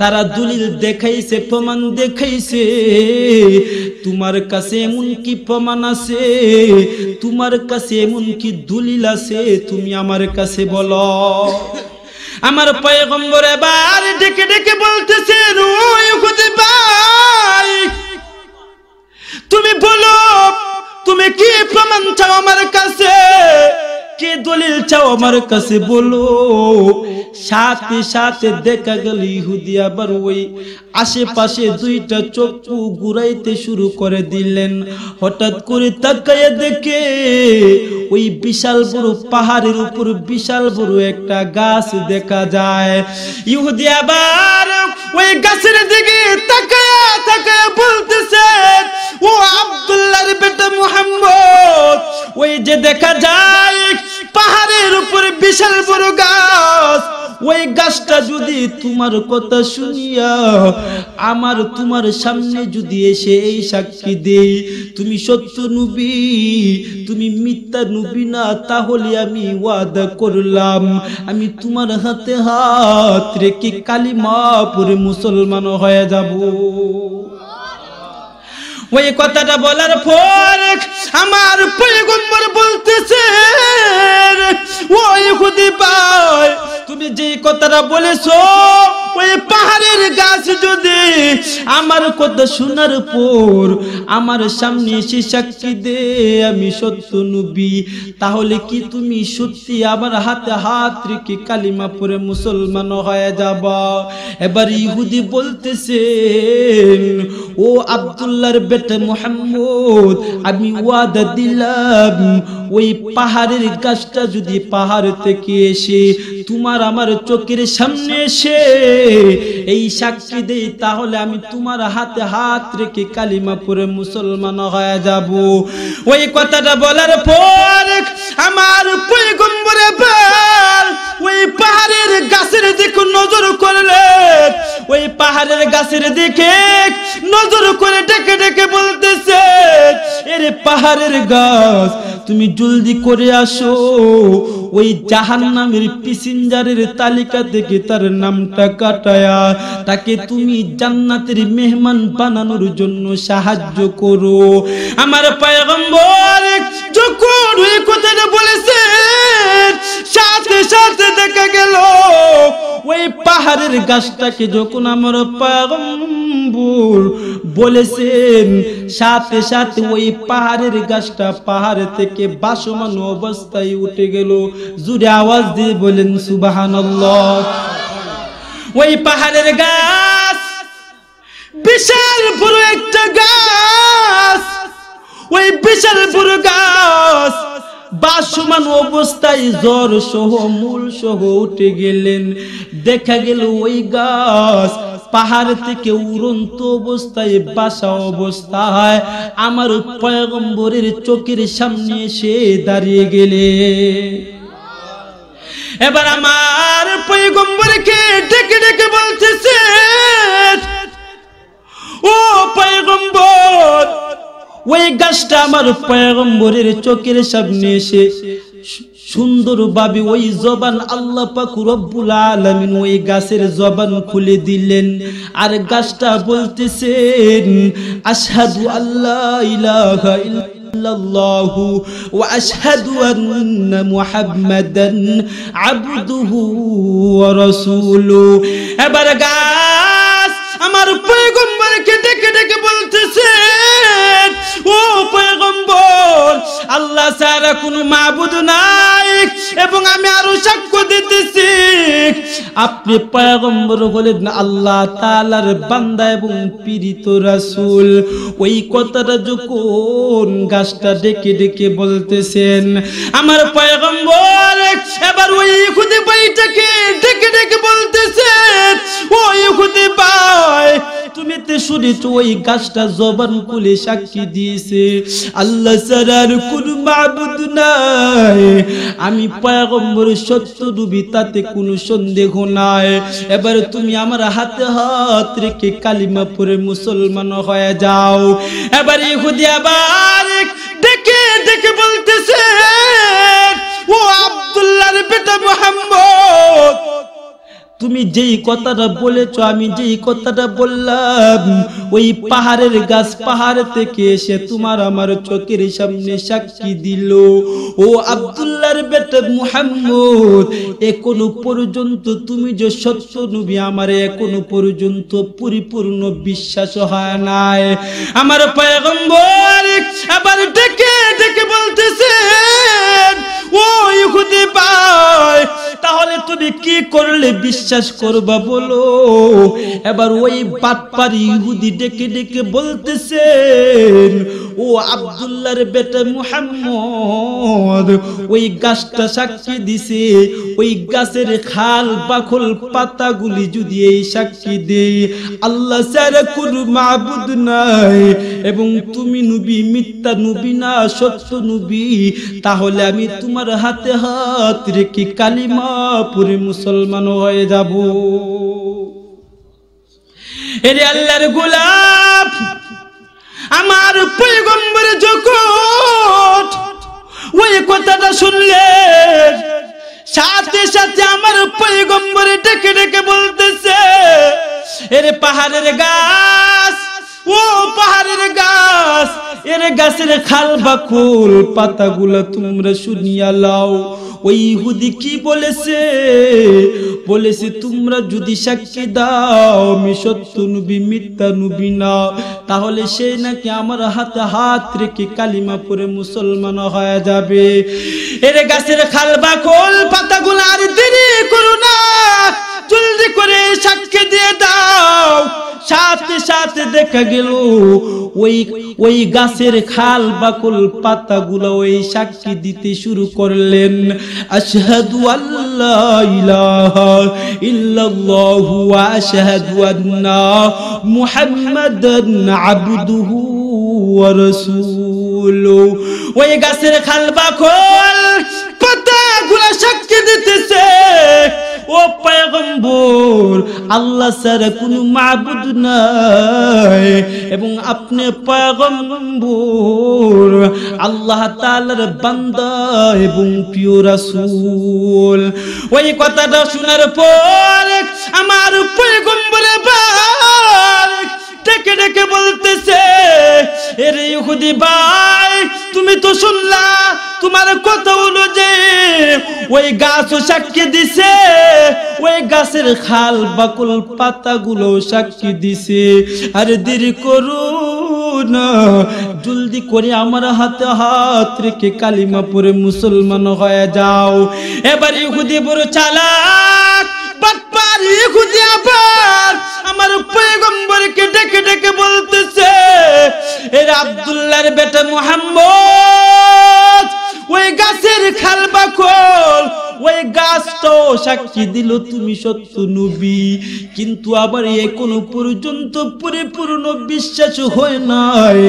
Speaker 1: তারা দলিল দেখাইছে, প্রমাণ দেখাইছে। তোমার কাছে এমন কি প্রমাণ আছে, তোমার কাছে এমন কি দলিল আছে, তুমি আমার কাছে বলো। আমার পয়গম্বর এবার ডেকে ডেকে বলতেছেন, ও ইহুদি ভাই, তুমি বলো তুমি কি প্রমাণ চাও আমার কাছে, কি দলিল চাও আমার কাছে বলো। সাথে সাথে দেখা গেল ইহুদি আবার ওই আশেপাশে দুইটা চক্ষু ঘুরাইতে শুরু করে দিলেন। হঠাৎ করে তাকায় দেখে ওই বিশাল বড় পাহাড়ের উপর বিশাল বড় একটা গাছ দেখা যায়। ইহুদি আবার ওই গাছের দিকে তাকায় তাকায় বলতেছে, ও আব্দুল্লাহর বেটা মুহাম্মদ, ওই যে দেখা যায় পাহাড়ের উপরে বিশাল বড় গাছ, ওই গাছটা যদি তোমার কথা শুনিয়া আমার তোমার সামনে যদি এসে এই সাক্ষী দেই তুমি সত্য নবী, তুমি মিথ্যা নবী না, তাহলে আমি ওয়াদা করলাম আমি তোমার হাতে হাত রেখে কালিমা পড়ে মুসলমান হয়ে যাব। ওই কথাটা বলার পর আমার পয়গম্বর বলতেছে, ও ইহুদি ভাই, তুমি যে কথাটা বলেছো ওই পাহাড়ের গাছ যদি আমার কথা শোনার পর আমার সামনে এসে সাক্ষী দে আমি সত্য নবী, তাহলে কি তুমি সত্যি আমার হাতে হাত রেখে কালিমা পড়ে মুসলমান হয়ে যাবা? এবার ইহুদি বলতেছে, ও আব্দুল্লাহর বেটা মুহাম্মদ, আমি ওয়াদা দিলাম ওই পাহাড়ের গাছটা যদি পাহাড় থেকে এসে তোমার আমার চোখের সামনে এসে এই সাক্ষী দেই তাহলে আমি তোমার হাতে হাত রেখে কালিমা পড়ে মুসলমান হয়ে যাব। ওই কথাটা বলার পর আমার পয়গম্বর ওই পাহাড়ের গাছের দিকে নজর করলেন। ওই পাহাড়ের গাছের দিকে নজর করে ডেকে ডেকে বলতেছে, এরে পাহাড়ের গাছ, তুমি জলদি করে আসো, ওই জাহান্নামের প্যাসেঞ্জারের তালিকা থেকে তার নামটা কাটায়া তাকে তুমি জান্নাতের মেহমান বানানোর জন্য সাহায্য করো। আমার পয়গম্বর যখন ওই কথাটা বলেছেন সাথে সাথে দেখা গেল ওই পাহাড়ের গাছটাকে যখন আমার পয়গম্বর বলেছেন সাথে সাথে ওই পাহাড়ের গাছটা পাহাড় থেকে ভাসমান অবস্থায় উঠে গেল। জোরে আওয়াজ দিয়ে বলেন সুবহানাল্লাহ। ওই পাহাড়ের গাছ বিশাল বড় একটা গাছ, ওই বিশাল বড় গাছ বাসমান অবস্থায় জ্বর সহ মূল সহ উঠে গেলেন। দেখা গেল ওই গাছ পাহাড় থেকে উড়ন্ত অবস্থায় বাসা অবস্থায় আমার পয়গম্বরের চোখের সামনে এসে দাঁড়িয়ে গেলে। এবার আমার পয়গম্বরকে ডেকে ডেকে বলতেছে, ও পয়গম্বর, ওই গাছটা আমার পয়গম্বরের চোখের সামনে এসে সুন্দরভাবে ওই জবান আল্লাহ পাক রব্বুল আলামিন ওই গাছের জবান খুলে দিলেন। আর গাছটা বলতেছেন, আশহাদু আল্লা ইলাহা ইল্লাল্লাহু ওয়া আশহাদু আন্না মুহাম্মাদান আবদুহু ওয়া রাসূলুহু। এবার গাছ আমার পয়গম্বরকে ডেকে ডেকে বলতেছে, ও পয়গম্বর, আল্লাহ ছাড়া কোনো মাবুদ নাই এবং আমি আরো সাক্ষ্য দিতেছি আপনি পয়গম্বর হলেন আল্লাহ তাআলার বান্দা এবং প্রেরিত রাসূল। ওই কথাটা যখন গাছটা ডেকে ডেকে বলতেছেন আমার পয়গম্বর, এবার ওই ইহুদি ভাইটাকে ডেকে ডেকে বলতেছেন, ও ইহুদি ভাই, তুমি তো শুনেছো ওই গাছটা জবান খুলে সাক্ষী দিয়েছে আল্লাহ ছাড়ার কোনো মাবুদ নাই, আমি পয়গম্বর সত্য নবী, তাতে কোনো সন্দেহ নাই। এবার তুমি আমার হাতে হাত রেখে কালিমা পড়ে মুসলমান হয়ে যাও। এবার ইহুদি আবার ডেকে ডেকে বলতেছে, ও আব্দুল্লাহর বেটা মুহাম্মদ, তুমি যেই কথাটা বলেছো, আমি যেই কথাটা বললাম, ওই পাহাড়ের গাছ পাহাড় থেকে এসে তোমার আমার চোখের সামনে সাক্ষী দিল। ও আব্দুল্লাহর বেটা মুহাম্মদ, এখনো পর্যন্ত তুমি যে সত্য নবী আমার এখনো পর্যন্ত পরিপূর্ণ বিশ্বাস হয় নাই। আমার পয়গম্বর আবার ডেকে ডেকে বলতেছে, ও ইহুদি ভাই, তাহলে তুমি কি করলে বিশ্বাস করবা বলো? এবার ওই বাটপারি ইহুদি ডেকে ডেকে বলতেছেন, ও আব্দুল্লাহর বেটা মুহাম্মদ, ওই গাছটা সাক্ষী দিছে, ওই গাছের খাল বাখল পাতাগুলি যদি এই সাক্ষী দেই আল্লাহ ছাড়া কোনো মাবুদ নাই এবং তুমি নবী, মিথ্যা নবী না সত্য নবী, তাহলে আমি তোমার হাতে হাত রেখে কালিমা পড়ে মুসলমান হয়ে যাব। এরে আল্লাহর গোলাপ, আমার পয়গম্বর যখন ওই কথাটা শুনলেন, সাথে সাথে আমার পয়গম্বর ডেকে ডেকে বলতেছে, এরে পাহাড়ের গাছ, ও পাহাড়ের গাছ, এর গাছের খাল বাকুল পাতাগুলো তোমরা শুনিয়া লাও। ওই ইহুদি কি বলেছে? বলেছে তোমরা যদি সাক্ষী দাও আমি সত্য নবী মিথ্যা নবী না, তাহলে সে নাকি আমার হাতে হাত রেখে কালিমা পড়ে মুসলমান হয়ে যাবে। এর গাছের খাল বাকুল পাতাগুলো আর দেরি করো না, জলদি করে সাক্ষী দিয়ে দাও। সাথে সাথে দেখা গেল ওই গাছের খাল বাকুল পাতাগুলো ওই সাক্ষী দিতে শুরু করলেন, আশহাদু আল্লা ইলাহা ইল্লাল্লাহু ওয়া আশহাদু আন্না মুহাম্মাদান আবদুহু ওয়া রাসূলুহু। ওই গাছের খাল বাকুল পাতাগুলো সাক্ষী দিতেছে, ও পয়গম্বর, আল্লাহ ছাড়া কোনো মাবুদ নাই এবং আপনি পয়গম্বর আল্লাহ তাআলার বান্দা এবং প্রিয় রাসূল। ওই কথাটা শোনার পর আমার পয়গম্বর ডেকে ডেকে বলতেছে, এরে ইহুদি ভাই, তুমি তো শুনলা তোমার কথা অনুযায়ী ওই গাছও সাক্ষী দিছে, ওই গাছের খাল বাকুল পাতাগুলো সাক্ষী দিছে। আর দেরি করো না, জলদি করে আমার হাতে হাত রেখে কালিমা পড়ে মুসলমান হয়ে যাও। এবার ইহুদি বড় চালাক বাটপার ইহুদি আবার আমার পয়গম্বরকে ডেকে ডেকে বলতেছে, এর আব্দুল্লাহর বেটা মুহাম্মদ ওই গাছের খালবা খোল ওই গাছটাও সাক্ষী দিল তুমি সত্য নবী কিন্তু আবার এখনো পর্যন্ত পরিপূর্ণ বিশ্বাস হয় নাই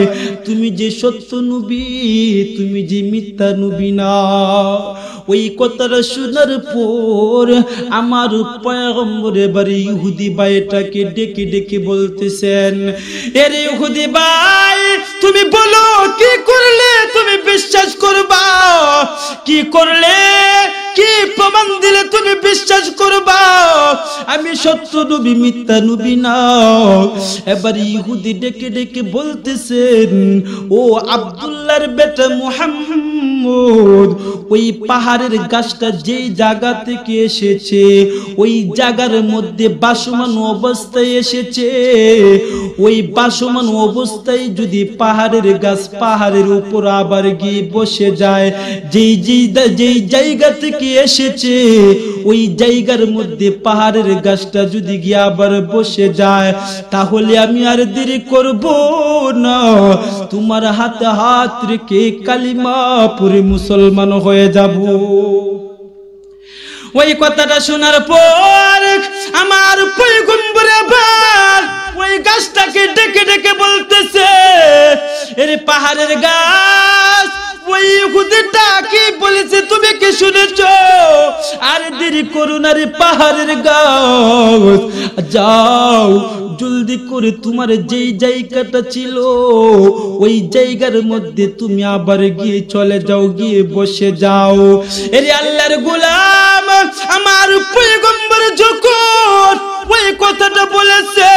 Speaker 1: তুমি যে সত্য নবী তুমি যে মিথ্যা নবী না ওই কথাটা শোনার পর আমার পয়গম্বর এবার ইহুদি ভাইটাকে ডেকে ডেকে বলতেছেন এরে ইহুদি ভাই তুমি বলো কি করলে তুমি বিশ্বাস করবা কি করলে কি প্রমাণ দিলে তুমি বিশ্বাস করবা আমি সত্য নবী মিথ্যা নবী না এবার ইহুদি ডেকে ডেকে বলতেছেন ও আব্দুল্লাহর বেটা মুহাম্মদ ওই পাহাড়ের গাছটা যেই জায়গা থেকে এসেছে ওই জায়গার মধ্যে বাসমান অবস্থায় এসেছে ওই বাসমান অবস্থায় যদি পাহাড়ের গাছ পাহাড়ের উপর আবার গিয়ে বসে যায় যেই জায়গা থেকে এসেছে ওই জায়গার মধ্যে পাহাড়ের গাছটা যদি গিয়ে আবার বসে যায় তাহলে আমি আর দেরি করব না তোমার হাতে হাত রেখে কালিমা পড়ে মুসলমান হয়ে যাব ওই কথাটা শোনার পর আমার পয়গম্বর আবার ওই গাছটাকে ডেকে ডেকে বলতেছে এর পাহাড়ের গাছ ওই ইহুদিটা কি বলেছে তুমি কি শুনেছো আর দেরি করো না রে পাহাড়ের গাছ যাও জলদি করে তোমার যেই জায়গাটা ছিল ওই জায়গার মধ্যে তুমি আবার গিয়ে চলে যাও গিয়ে বসে যাও এরে আল্লাহর গোলাম আমার পয়গম্বর যখন ওই কথাটা বলেছে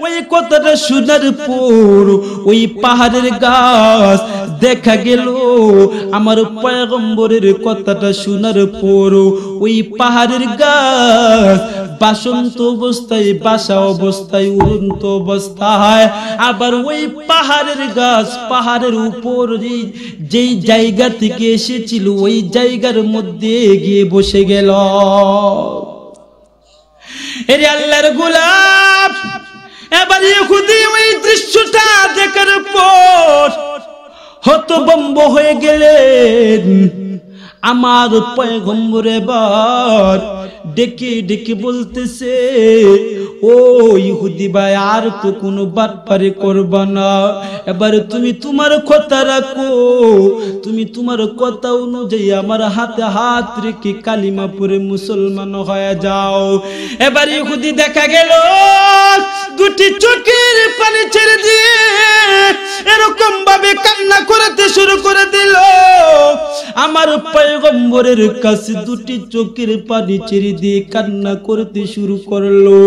Speaker 1: ওই কথাটা শোনার পর ওই পাহাড়ের গাছ দেখা গেল আমার পয়গম্বরের কথাটা শোনার পর ওই পাহাড়ের গাছ বাসন্ত অবস্থায় বাসা অবস্থায় উড়ন্ত অবস্থায় আবার ওই পাহাড়ের গাছ পাহাড়ের উপর যেই জায়গা থেকে এসেছিল ওই জায়গার মধ্যে গিয়ে বসে গেল এরে আল্লাহর গোলাম এবার ইহুদি ওই দৃশ্যটা দেখার পর হতভম্ব হয়ে গেলেন আমার পয়গম্বর এবার ডেকে ডেকে বলতেছে ও ইহুদি ভাই আর তো কোনো বাটপারি করবা না এবার তুমি তোমার কথা রাখো তুমি তোমার কথা অনুযায়ী আমার হাতে হাত রেখে কালিমা পড়ে মুসলমান হয়ে যাও এবার ইহুদি দেখা গেল দুটি চোখের পানি ছেড়ে দিয়ে এরকম ভাবে কান্না করতে শুরু করে দিল আমার পয়গম্বরের কাছে দুটি চোখের পানি ছেড়ে দিয়ে কান্না করতে শুরু করলো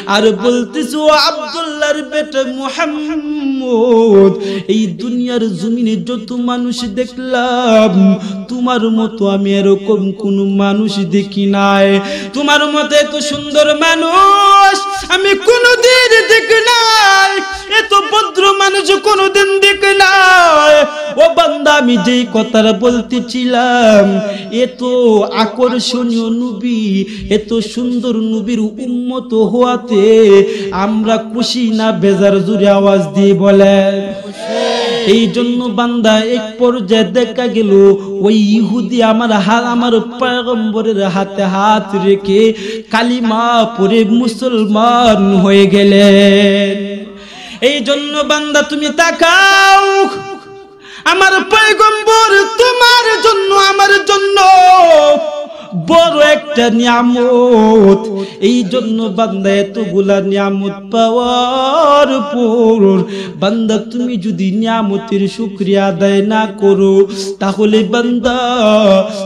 Speaker 1: আর বলতেছে ও আব্দুল্লাহর বেটা মুহাম্মদ এই দুনিয়ার জমিনে যত মানুষ দেখলাম তোমার মতো আমি এরকম কোন মানুষ দেখি নাই তোমার মতো এত সুন্দর মানুষ আমি কোনোদিন দেখি নাই এত ভদ্র মানুষ কোনোদিন দেখি নাই ও বান্দা আমি যেই কথাটা বলতেছিলাম এত আকর্ষণীয় নবী এত সুন্দর নবীর উম্মত হওয়াতে আমরা খুশি না বেজার জোরে আওয়াজ দিয়ে বলেন এই জন্য বান্দা এক পর্যায়ে দেখা গেল ওই ইহুদি আমার পয়গম্বরের হাতে হাত রেখে কালিমা পড়ে মুসলমান হয়ে গেলেন এই জন্য বান্দা তুমি তাকাও আমার পয়গম্বর তোমার জন্য আমার জন্য বড় একটা নিয়ামত এই জন্য বান্দা এতগুলা নিয়ামত পাওয়ার পর বান্দা তুমি যদি নিয়ামতের শুকরিয়া আদায় না করো তাহলে বান্দা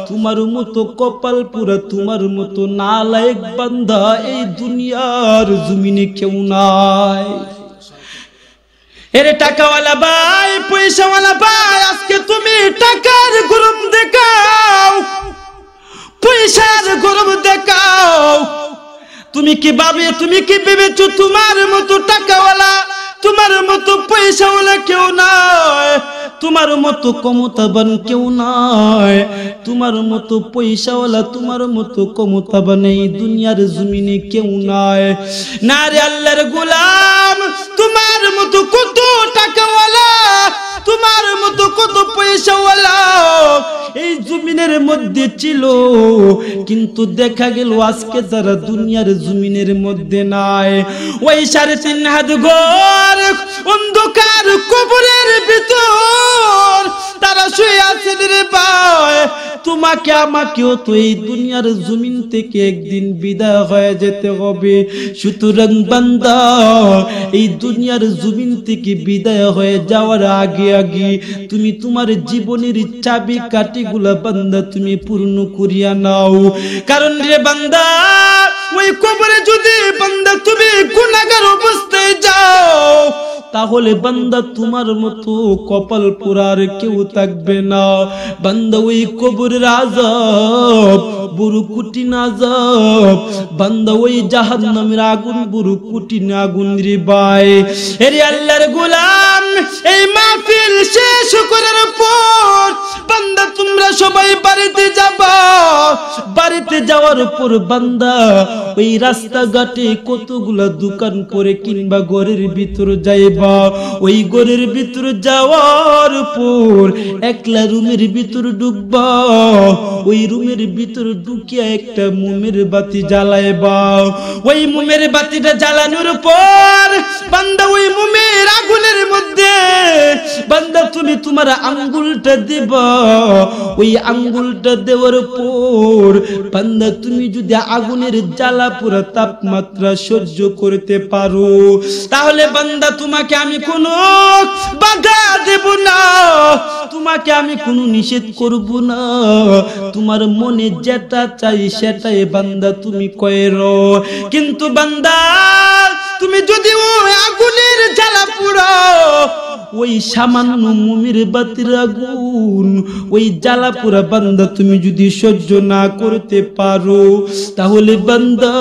Speaker 1: তোমার মতো কপাল পুরা তোমার মতো নালায়েক বান্দা এই দুনিয়ার জমিনে কেউ নাই এরে টাকাওয়ালা ভাই পয়সাওয়ালা ভাই আজকে তুমি টাকার গরম দেখাও পয়সার গরম দেখাও তুমি কি ভেবেছো তোমার মতো টাকাওয়ালা তোমার মতো পয়সাওয়ালা কেউ নাই তোমার মতো ক্ষমতাবান কেউ নাই তোমার মতো পয়সাওয়ালা তোমার মতো ক্ষমতাবান এই দুনিয়ার জমিনে কেউ নাই না রে আল্লাহর গোলাম তোমার মতো কত টাকাওয়ালা কত পয়সাওয়ালা এই জমিনের মধ্যে ছিল, কিন্তু দেখা গেল আজকে যারা দুনিয়ার জমিনের মধ্যে নাই, ওই 3.5 হাত ঘর অন্ধকার কবরের ভিতর তারা শুয়ে আছেন রে ভাই। তোমাকে আমাকেও তো এই দুনিয়ার জমিন থেকে একদিন বিদায় হয়ে যেতে হবে। সুতরাং বান্দা, এই দুনিয়ার জমিন থেকে বিদায় হয়ে যাওয়ার আগে আগে তুমি তোমার জীবনের চাবি কাঠিগুলা বান্দা তুমি পূর্ণ করিয়া নাও। কারণ রে বান্দা, ওই কবরে যদি বান্দা তুমি গুনাহগার অবস্থায় যাও, তাহলে বান্দা তোমার মতো কপাল পোড়ার কেউ থাকবে না। বান্দা ওই কবরের আযাব বড় কঠিন আযাব। বান্দা ওই জাহান্নামের আগুন বড় কঠিন আগুন রে ভাই। এরে আল্লাহর গোলাম, এই মাহফিল শেষ করার পর বান্দা তোমরা সবাই বাড়িতে যাবা। বাড়িতে যাওয়ার পর বান্দা ওই রাস্তাঘাটে কতগুলা দোকান করে কিংবা ঘরের ভিতর যাইবা। ওই ঘরের ভিতর যাওয়ার পর একলা রুমের ভিতর ঢুকবা। ওই রুমের ভিতর ঢুকিয়া একটা মোমের বাতি জ্বালাইবা। ওই মোমের বাতিটা জ্বালানোর পর বান্দা ওই মোমের আগুনের মধ্যে বান্দা তুমি তোমার আঙ্গুলটা দিবা। ওই আঙ্গুলটা দেওয়ার পর বান্দা তুমি যদি আগুনের জ্বালা পুরা তাপমাত্রা সহ্য করতে পারো, তাহলে বান্দা তোমাকে আমি কোনো বাধা দেব না, তোমাকে আমি কোনো নিষেধ করব না। তোমার মনে যেটা চাই সেটাই বান্দা তুমি কইরো। কিন্তু বান্দা তুমি যদি ওই আগুনের জ্বালা পুরাও, ওই সামান্য মোমের বাতির আগুন, ওই জ্বালা পুরা বান্দা তুমি যদি সহ্য না করতে পারো, তাহলে বান্দা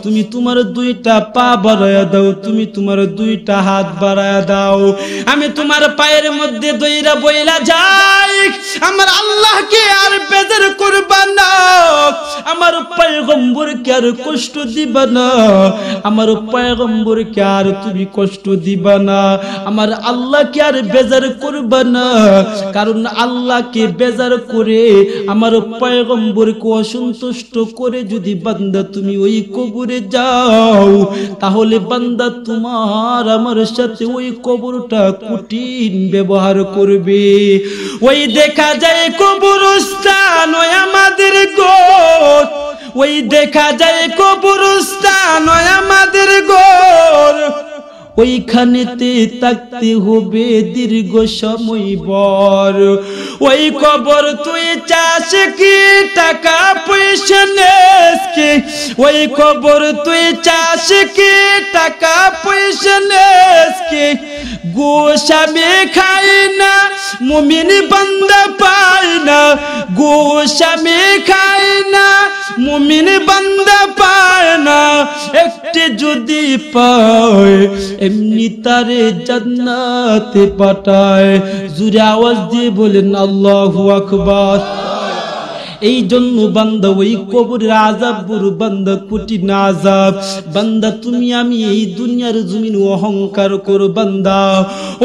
Speaker 1: তুমি তোমার 2টা পা বাড়ায়া দাও, তুমি তোমার 2টা হাত বাড়ায়া দাও। আমি তোমার পায়ের মধ্যে দইরা বইলা যাই, আমার আল্লাহকে আর বেজার করবা না, আমার পয়গম্বরকে আর কষ্ট দিবা না, আমার পয়গম্বরকে আর তুমি কষ্ট দিবা না, আমার আল্লাহকে আর বেজার করবা না। কারণ আল্লাহকে বেজার করে আমার পয়গম্বরকে অসন্তুষ্ট করে যদি বান্দা তুমি ওই কবরে যাও, তাহলে বান্দা তোমার আমার সাথে ওই কবরটা কঠিন ব্যবহার করবে। ওই দেখা যায় কবরস্থান ওই আমাদের ঘর, ওই দেখা যায় কবরস্থান ওই আমাদের ঘর। ওইখানেতে থাকতে হবে দীর্ঘ সময় ভর। ওই কবর তুই চাস কি টাকা পয়সা নেস কি, ওই কবর তুই চাস কি টাকা পয়সা নেস কি। গোস্বামী খাই না মুমিন বান্দা পায় না, গোস্বামী খাই না মুমিন বান্দা পায় না। একটি যদি পায় এমনি তারে জান্নাতে পাঠায়। জোরে আওয়াজ দিয়ে বলেন আল্লাহু আকবার। এই জন্য বান্দা ওই কবরের আযাব বড় বান্দা কঠিন আযাব। বান্দা তুমি আমি এই দুনিয়ার জমিন অহংকার করো বান্দা,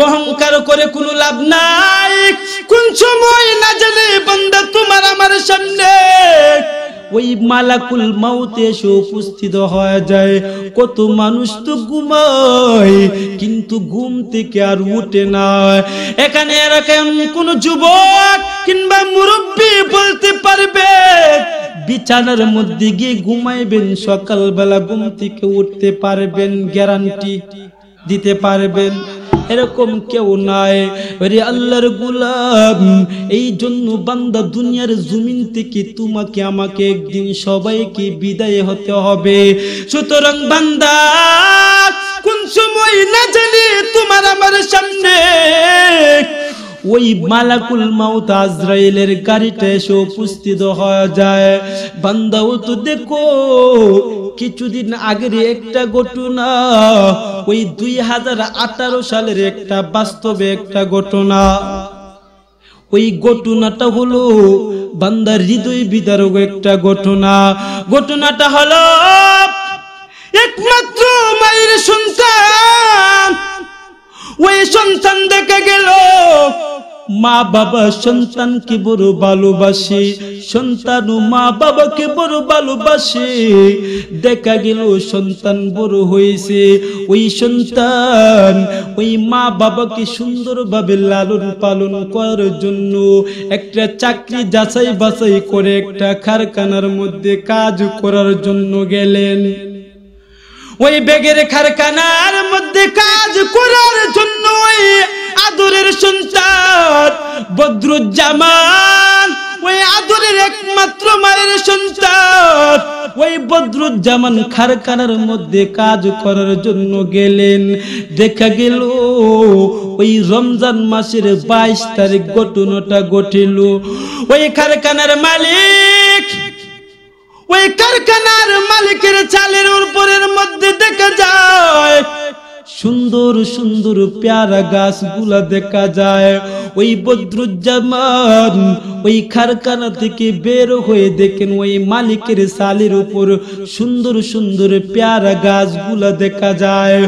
Speaker 1: অহংকার করে কোনো লাভ নাই। কোন সময় না জানে বান্দা তোমার আমার সামনে ওই মালাকুল মাউত এসে উপস্থিত হয়ে যায়। কত মানুষ তো ঘুমায় কিন্তু ঘুম থেকে আর উঠে না। এখানে এরকম কোন যুবক কিংবা মুরব্বী বলতে পারবে বিছানার মধ্যে গিয়ে ঘুমাইবেন, সকালবেলা ঘুম থেকে উঠতে পারবেন, গ্যারান্টি দিতে পারবেন? এরকম কেউ নাই। আরে আল্লাহর গোলাম, এই জন্য বান্দা দুনিয়ার জমিন থেকে তোমাকে আমাকে একদিন সবাইকে বিদায় হতে হবে। সুতরাং বান্দা কোন সময় না জানি তোমার আমার সামনে ওই মালাকুল মাউত আজরাইলের গাড়িটা এসে উপস্থিত হয়ে যায়। বান্দাও তো দেখো কিছুদিন আগের একটা ঘটনা, ওই 2018 সালের একটা বাস্তবে একটা ঘটনা। ওই ঘটনাটা হলো বান্দার হৃদয় বিদারক একটা ঘটনা। ঘটনাটা হলো একমাত্র মায়ের সন্তান, ওই সন্তান দেখা গেল মা বাবা সন্তানকে বড় ভালোবাসে, সন্তানও মা বাবাকে বড় ভালোবাসে। দেখা গেল সন্তান বড় হয়েছে, ওই সন্তান ওই মা বাবাকে সুন্দরভাবে লালন পালন করার জন্য একটা চাকরি যাচাই বাছাই করে একটা কারখানার মধ্যে কাজ করার জন্য গেলেন। ওই বেগের কারখানার মধ্যে কাজ করার জন্য ওই আদরের সন্তান বদরুজ্জামান, ওই আদরের একমাত্র মায়ের সন্তান ওই বদরুজ্জামান কারখানার মধ্যে কাজ করার জন্য গেলেন। দেখা গেল ওই রমজান মাসের 22 তারিখ ঘটনাটা ঘটিল। ওই কারখানার মালিক, ওই কারখানার মালিকের চালের উপরের মধ্যে দেখা যায় সুন্দর সুন্দর পেয়ারা গাছগুলা দেখা যায়। ওই বদরুজ্জামান ওই কারখানা থেকে বের হয়ে দেখেন ওই মালিকের চালের উপর সুন্দর সুন্দর পেয়ারা গাছগুলা দেখা যায়।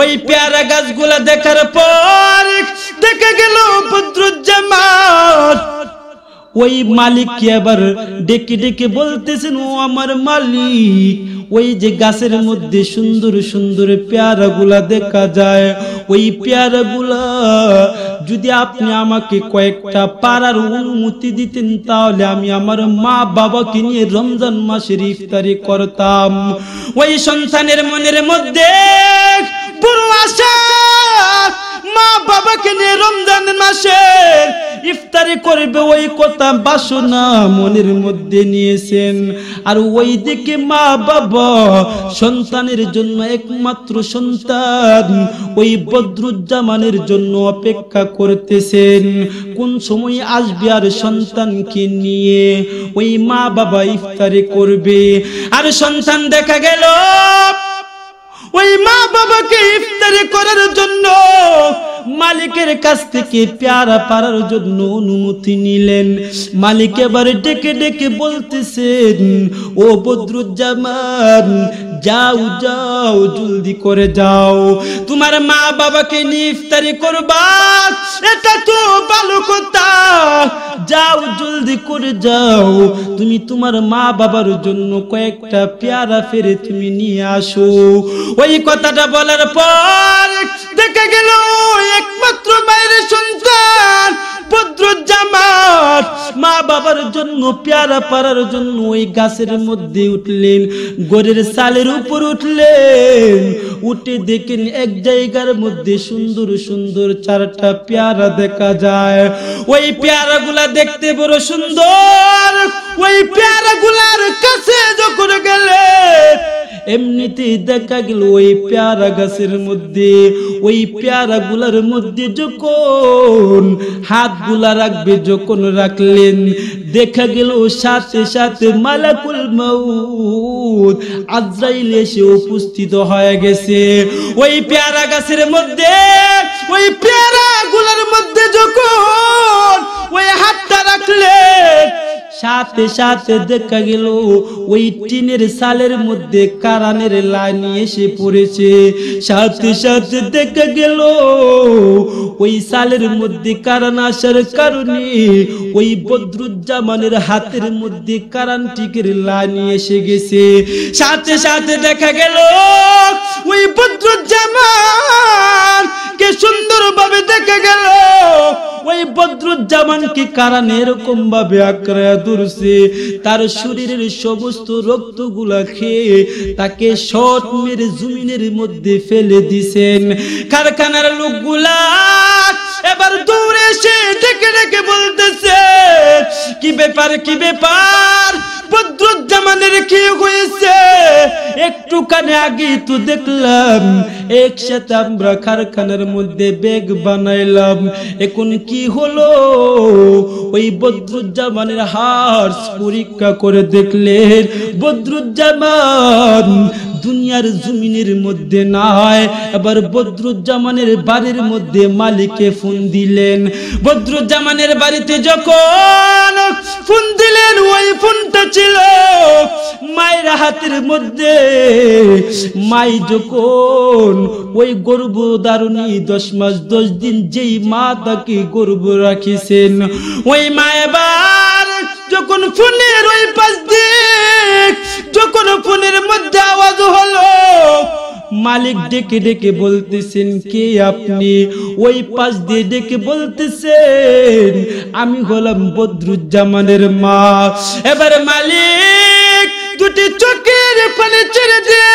Speaker 1: ওই পেয়ারা গাছগুলা দেখার পর দেখা গেল বদরুজ্জামান ওই মালিককে আবার ডেকে ডেকে বলতেছেন, ও আমার মালিক, ওই যে গাছের মধ্যে সুন্দর সুন্দর পেয়ারাগুলা দেখা যায়, ওই পেয়ারাগুলা যদি আপনি আমাকে কয়েকটা পারার অনুমতি দিতেন তাহলে আমি আমার মা বাবাকে নিয়ে রমজান মাসের ইফতারি করতাম। ওই সন্তানের মনের মধ্যে বড় আশা, মা বাবাকে নিয়ে রমজান মাসে ইফতারি করবে, ওই কথা বাসনা মনের মধ্যে নিয়েছেন। আর ওই দিকে মা বাবা সন্তানের জন্য, একমাত্র সন্তান ওই বদরুজ্জামানের জন্য অপেক্ষা করতেছেন কোন সময় আসবে আর সন্তানকে নিয়ে ওই মা বাবা ইফতারি করবে। আর সন্তান দেখা গেল ওই মা বাবাকে ইফতারি করার জন্য মালিকের কাছ থেকে পেয়ারা পারার জন্য অনুমতি নিলেন। মালিক এবার ডেকে ডেকে বলতেছেন, ও বদরুজ্জামান, যাও যাও, জলদি করে যাও, তোমার মা বাবাকে নিয়ে ইফতারি করবা, এটা তো ভালো কথা, যাও জলদি করে যাও, তুমি তোমার মা বাবার জন্য কয়েকটা পেয়ারা ফেরে তুমি নিয়ে আসো। ওই কথাটা বলার পর দেখা গেল একমাত্র মায়ের সন্তান বদরুজ্জামান মা বাবার জন্য পেয়ারা পারার জন্য ওই গাছের মধ্যে উঠলেন, গোরের সালের উপর উঠলেন। উঠে দেখেন এক জায়গার মধ্যে সুন্দর সুন্দর 4টা পেয়ারা দেখা যায়। ওই পেয়ারাগুলা দেখতে বড় সুন্দর। ওই পেয়ারাগুলার কাছে যখন গেলে এমনিতেই দেখা গেল ওই পেয়ারা গাছের মধ্যে, ওই পেয়ারা গুলার মধ্যে যখন হাতগুলা রাখবে, যখন রাখলেন দেখা গেল সাথে সাথে মালাকুল মউত আজরাইল এসে উপস্থিত হয়ে গেছে ওই পেয়ারা গাছের মধ্যে। ওই পেয়ারা গুলার মধ্যে যখন ওই হাতটা রাখলেন সাথে সাথে দেখা গেল ওই টিনের সালের মধ্যে কারানের লাইন এসে পড়েছে। সাথে সাথে দেখা গেল ওই সালের মধ্যে কারান আসার কারণে ওই বদরুজ্জামানের হাতের মধ্যে কারান টিকের লাইন এসে গেছে। সাথে সাথে দেখা গেল ওই বদরুজ্জামান কে সুন্দরভাবে দেখা গেল ওই বদরুজ্জামানকে কারান এরকম ভাবে আঁকড়ায়া ধরছে, তার শরীরের সমস্ত রক্তগুলা খেয়ে তাকে শট মেরে জমিনের মধ্যে ফেলে দিছেন। কারখানার লোকগুলা এবার দৌড়ে এসে ডেকে ডেকে বলতেছে, কি ব্যাপার, কি ব্যাপার, বদরুজ্জামানের কি হয়েছে? একটুখানি আগে তো দেখলাম একসাথে আমরা কারখানার মধ্যে ব্যাগ বানাইলাম, এখন কি হলো? ওই বদরুজ্জামানের হার্ট পরীক্ষা করে দেখলেন বদরুজ্জামান দুনিয়ার জমিনের মধ্যে নাই। এবার বদরুজ্জামানের বাড়ির মধ্যে মালিকে ফোন দিলেন। বদরুজ্জামানের বাড়িতে যখন ফোন দিলেন, ওই ফোনটা ছিল মায়ের হাতের মধ্যে। মাই যখন ওই গর্ভধারণী 10 মাস 10 দিন যেই মা তাকে গর্ভ রাখিছেন, ওই মা এবার যখন ফোনের ওই পাশ দিয়ে যখন ফোনের মধ্যে আওয়াজ হলো, মালিক ডেকে ডেকে বলতেছেন, কে আপনি? ওই পাশ দিয়ে ডেকে বলতেছেন, আমি হলাম বদরুজ্জামানের মা। এবার মালিক দুটি চোখের পানি ছেড়ে দিয়ে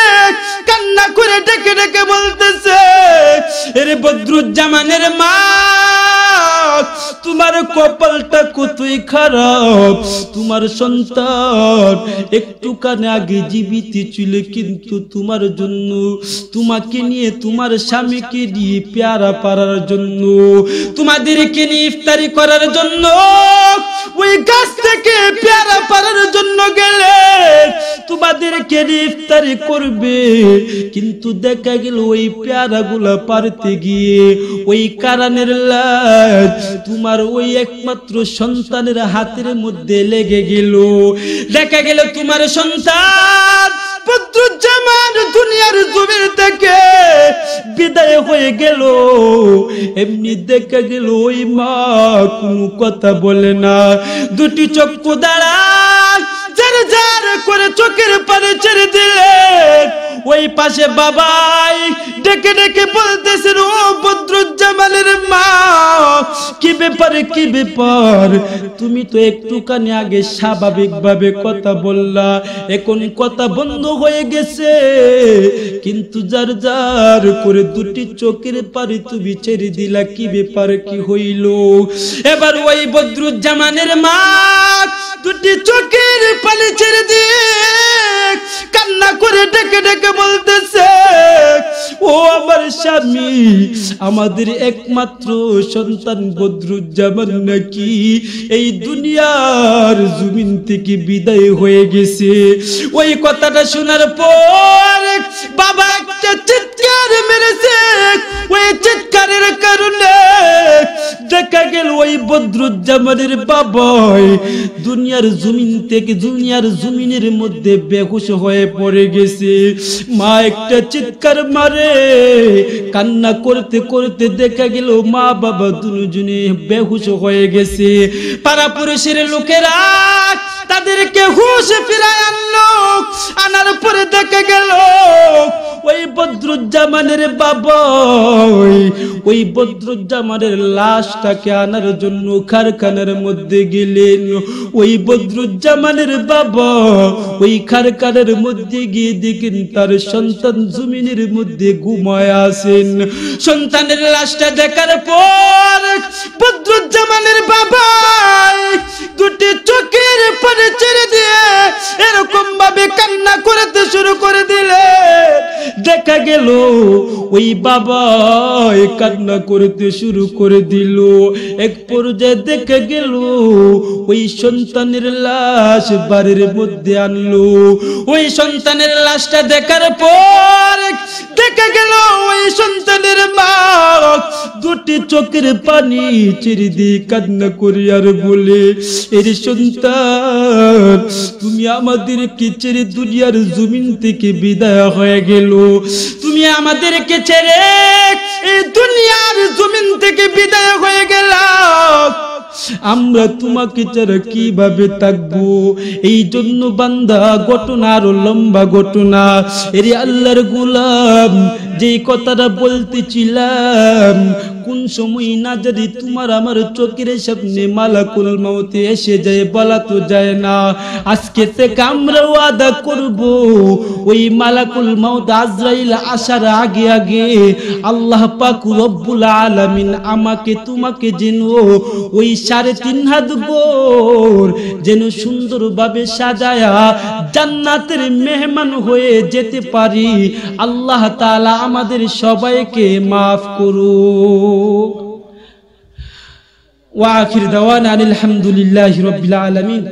Speaker 1: কান্না করে ডেকে ডেকে বলতেছে, এরে বদরুজ্জামানের মা, তোমার কপালটা কতই খারাপ। তোমার সন্তান একটুখানি আগে জীবিত ছিল, কিন্তু তোমার জন্য, তোমাকে নিয়ে, তোমার স্বামীকে নিয়ে পেয়ারা পারার জন্য, তোমাদেরকে নিয়ে ইফতারি করার জন্য ওই গাছ থেকে পেয়ারা পারার জন্য গেলে তোমাদেরকে নিয়ে ইফতারি করবে, কিন্তু দেখা গেল ওই পেয়ারা গুলা পারতে গিয়ে ওই কারানের লাজ তোমার ওই একমাত্র সন্তানের হাতের মধ্যে লেগে গেল। দেখা গেল তোমার সন্তান বদরুজ্জামান দুনিয়ার জমিন থেকে বিদায় হয়ে গেল। এমনি দেখা গেল ওই মা কোনো কথা বলে না, দুটি চক্ষু দ্বারা যার যার করে চোখের পানি ছেড়ে দিলেন। ওই পাশে বাবাই ডেকে ডেকে বলতেছেন, ও বদরুজ্জামানের মা, কি ব্যাপার, কি ব্যাপার? তুমি তো একটুখানি আগে স্বাভাবিক ভাবে কথা বললা, এখন কথা বন্ধ হয়ে গেছে, কিন্তু যার যার করে দুটি চোখের পানি তুমি ছেড়ে দিলা, কি ব্যাপার, কি হইল? এবার ওই বদরুজ্জামানের মা দুটি চোখের পানি ছেড়ে দিয়ে কান্না করে ডেকে ডেকে বলতেছে, ও আমার স্বামী, আমাদের একমাত্র সন্তান বদরুজ্জামান নাকি এই দুনিয়ার জমিন থেকে বিদায় হয়ে গেছে। ওই কথাটা শোনার পর বাবা একটা চিৎকার মেরেছে। ওই চিৎকারের কারণে দেখা গেল ওই বদরুজ্জামানের বাবাই দুনিয়ার জমিন থেকে, দুনিয়ার জমিনের মধ্যে বেহুশ হয়ে পড়ে গেছে। মা একটা চিৎকার মারে, কান্না করতে করতে দেখা গেল মা বাবা দুজনে বেহুশ হয়ে গেছে। পাড়া পুরুষের লোকেরা তাদেরকে হুঁশ ফিরায় আনলো। আনার পরে দেখা গেল ওই বদরুজ্জামানের বাবা ওই বদরুজ্জামানের লাশটাকে আনার জন্য কারখানার মধ্যে গেলেন। ওই বদরুজ্জামানের বাবা ওই কারখানার মধ্যে গিয়ে দেখেন তার সন্তান জমিনের মধ্যে ঘুমায় আছেন। সন্তানের লাশটা দেখার পর বদরুজ্জামানের বাবা দুটি চোখের পানি ছেড়ে দিয়ে এরকম ভাবে কান্না করতে শুরু করে দিলে দেখা গেল ওই বাবা কান্না করতে শুরু করে দিল। এক পর্যায়ে দেখা গেল ওই সন্তানের লাশ বাড়ির মধ্যে আনলো। ওই সন্তানের লাশটা দেখার পর দেখা গেল ওই সন্তানের মা দুটি চোখের পানি ছেড়ে দিয়ে কান্না করে আর বলে, এর সন্তান তুমি আমাদেরকে ছেড়ে দুনিয়ার জমিন থেকে বিদায় হয়ে গেল, তুমি আমাদেরকে ছেড়ে এই দুনিয়ার জমিন থেকে বিদায় হয়ে গেল, আমরা তোমাকে ছাড়া কিভাবে থাকবো? এই জন্য বান্দা ঘটনা আরো লম্বা ঘটনা। এরে আল্লাহর গোলাম, যেই কথাটা বলতেছিলাম, কোন সময় না যদি তোমার আমার চোখের সামনে মালাকুল মউত এসে যায় বলা তো যায় না। আজকে থেকে আমরা ওয়াদা করব ওই মালাকুল মউত আজরাইল আসার আগে আগে আল্লাহ পাক রব্বুল আলামিন আমাকে তোমাকে যেন ওই 3.5 হাত গোর যেন সুন্দরভাবে সাজায়া জান্নাতের মেহমান হয়ে যেতে পারি। আল্লাহ তাআলা আমাদের সবাইকে মাফ করুক। ওয়া আখির দাওয়ানা আলহামদুলিল্লাহি রাব্বিল আলামিন।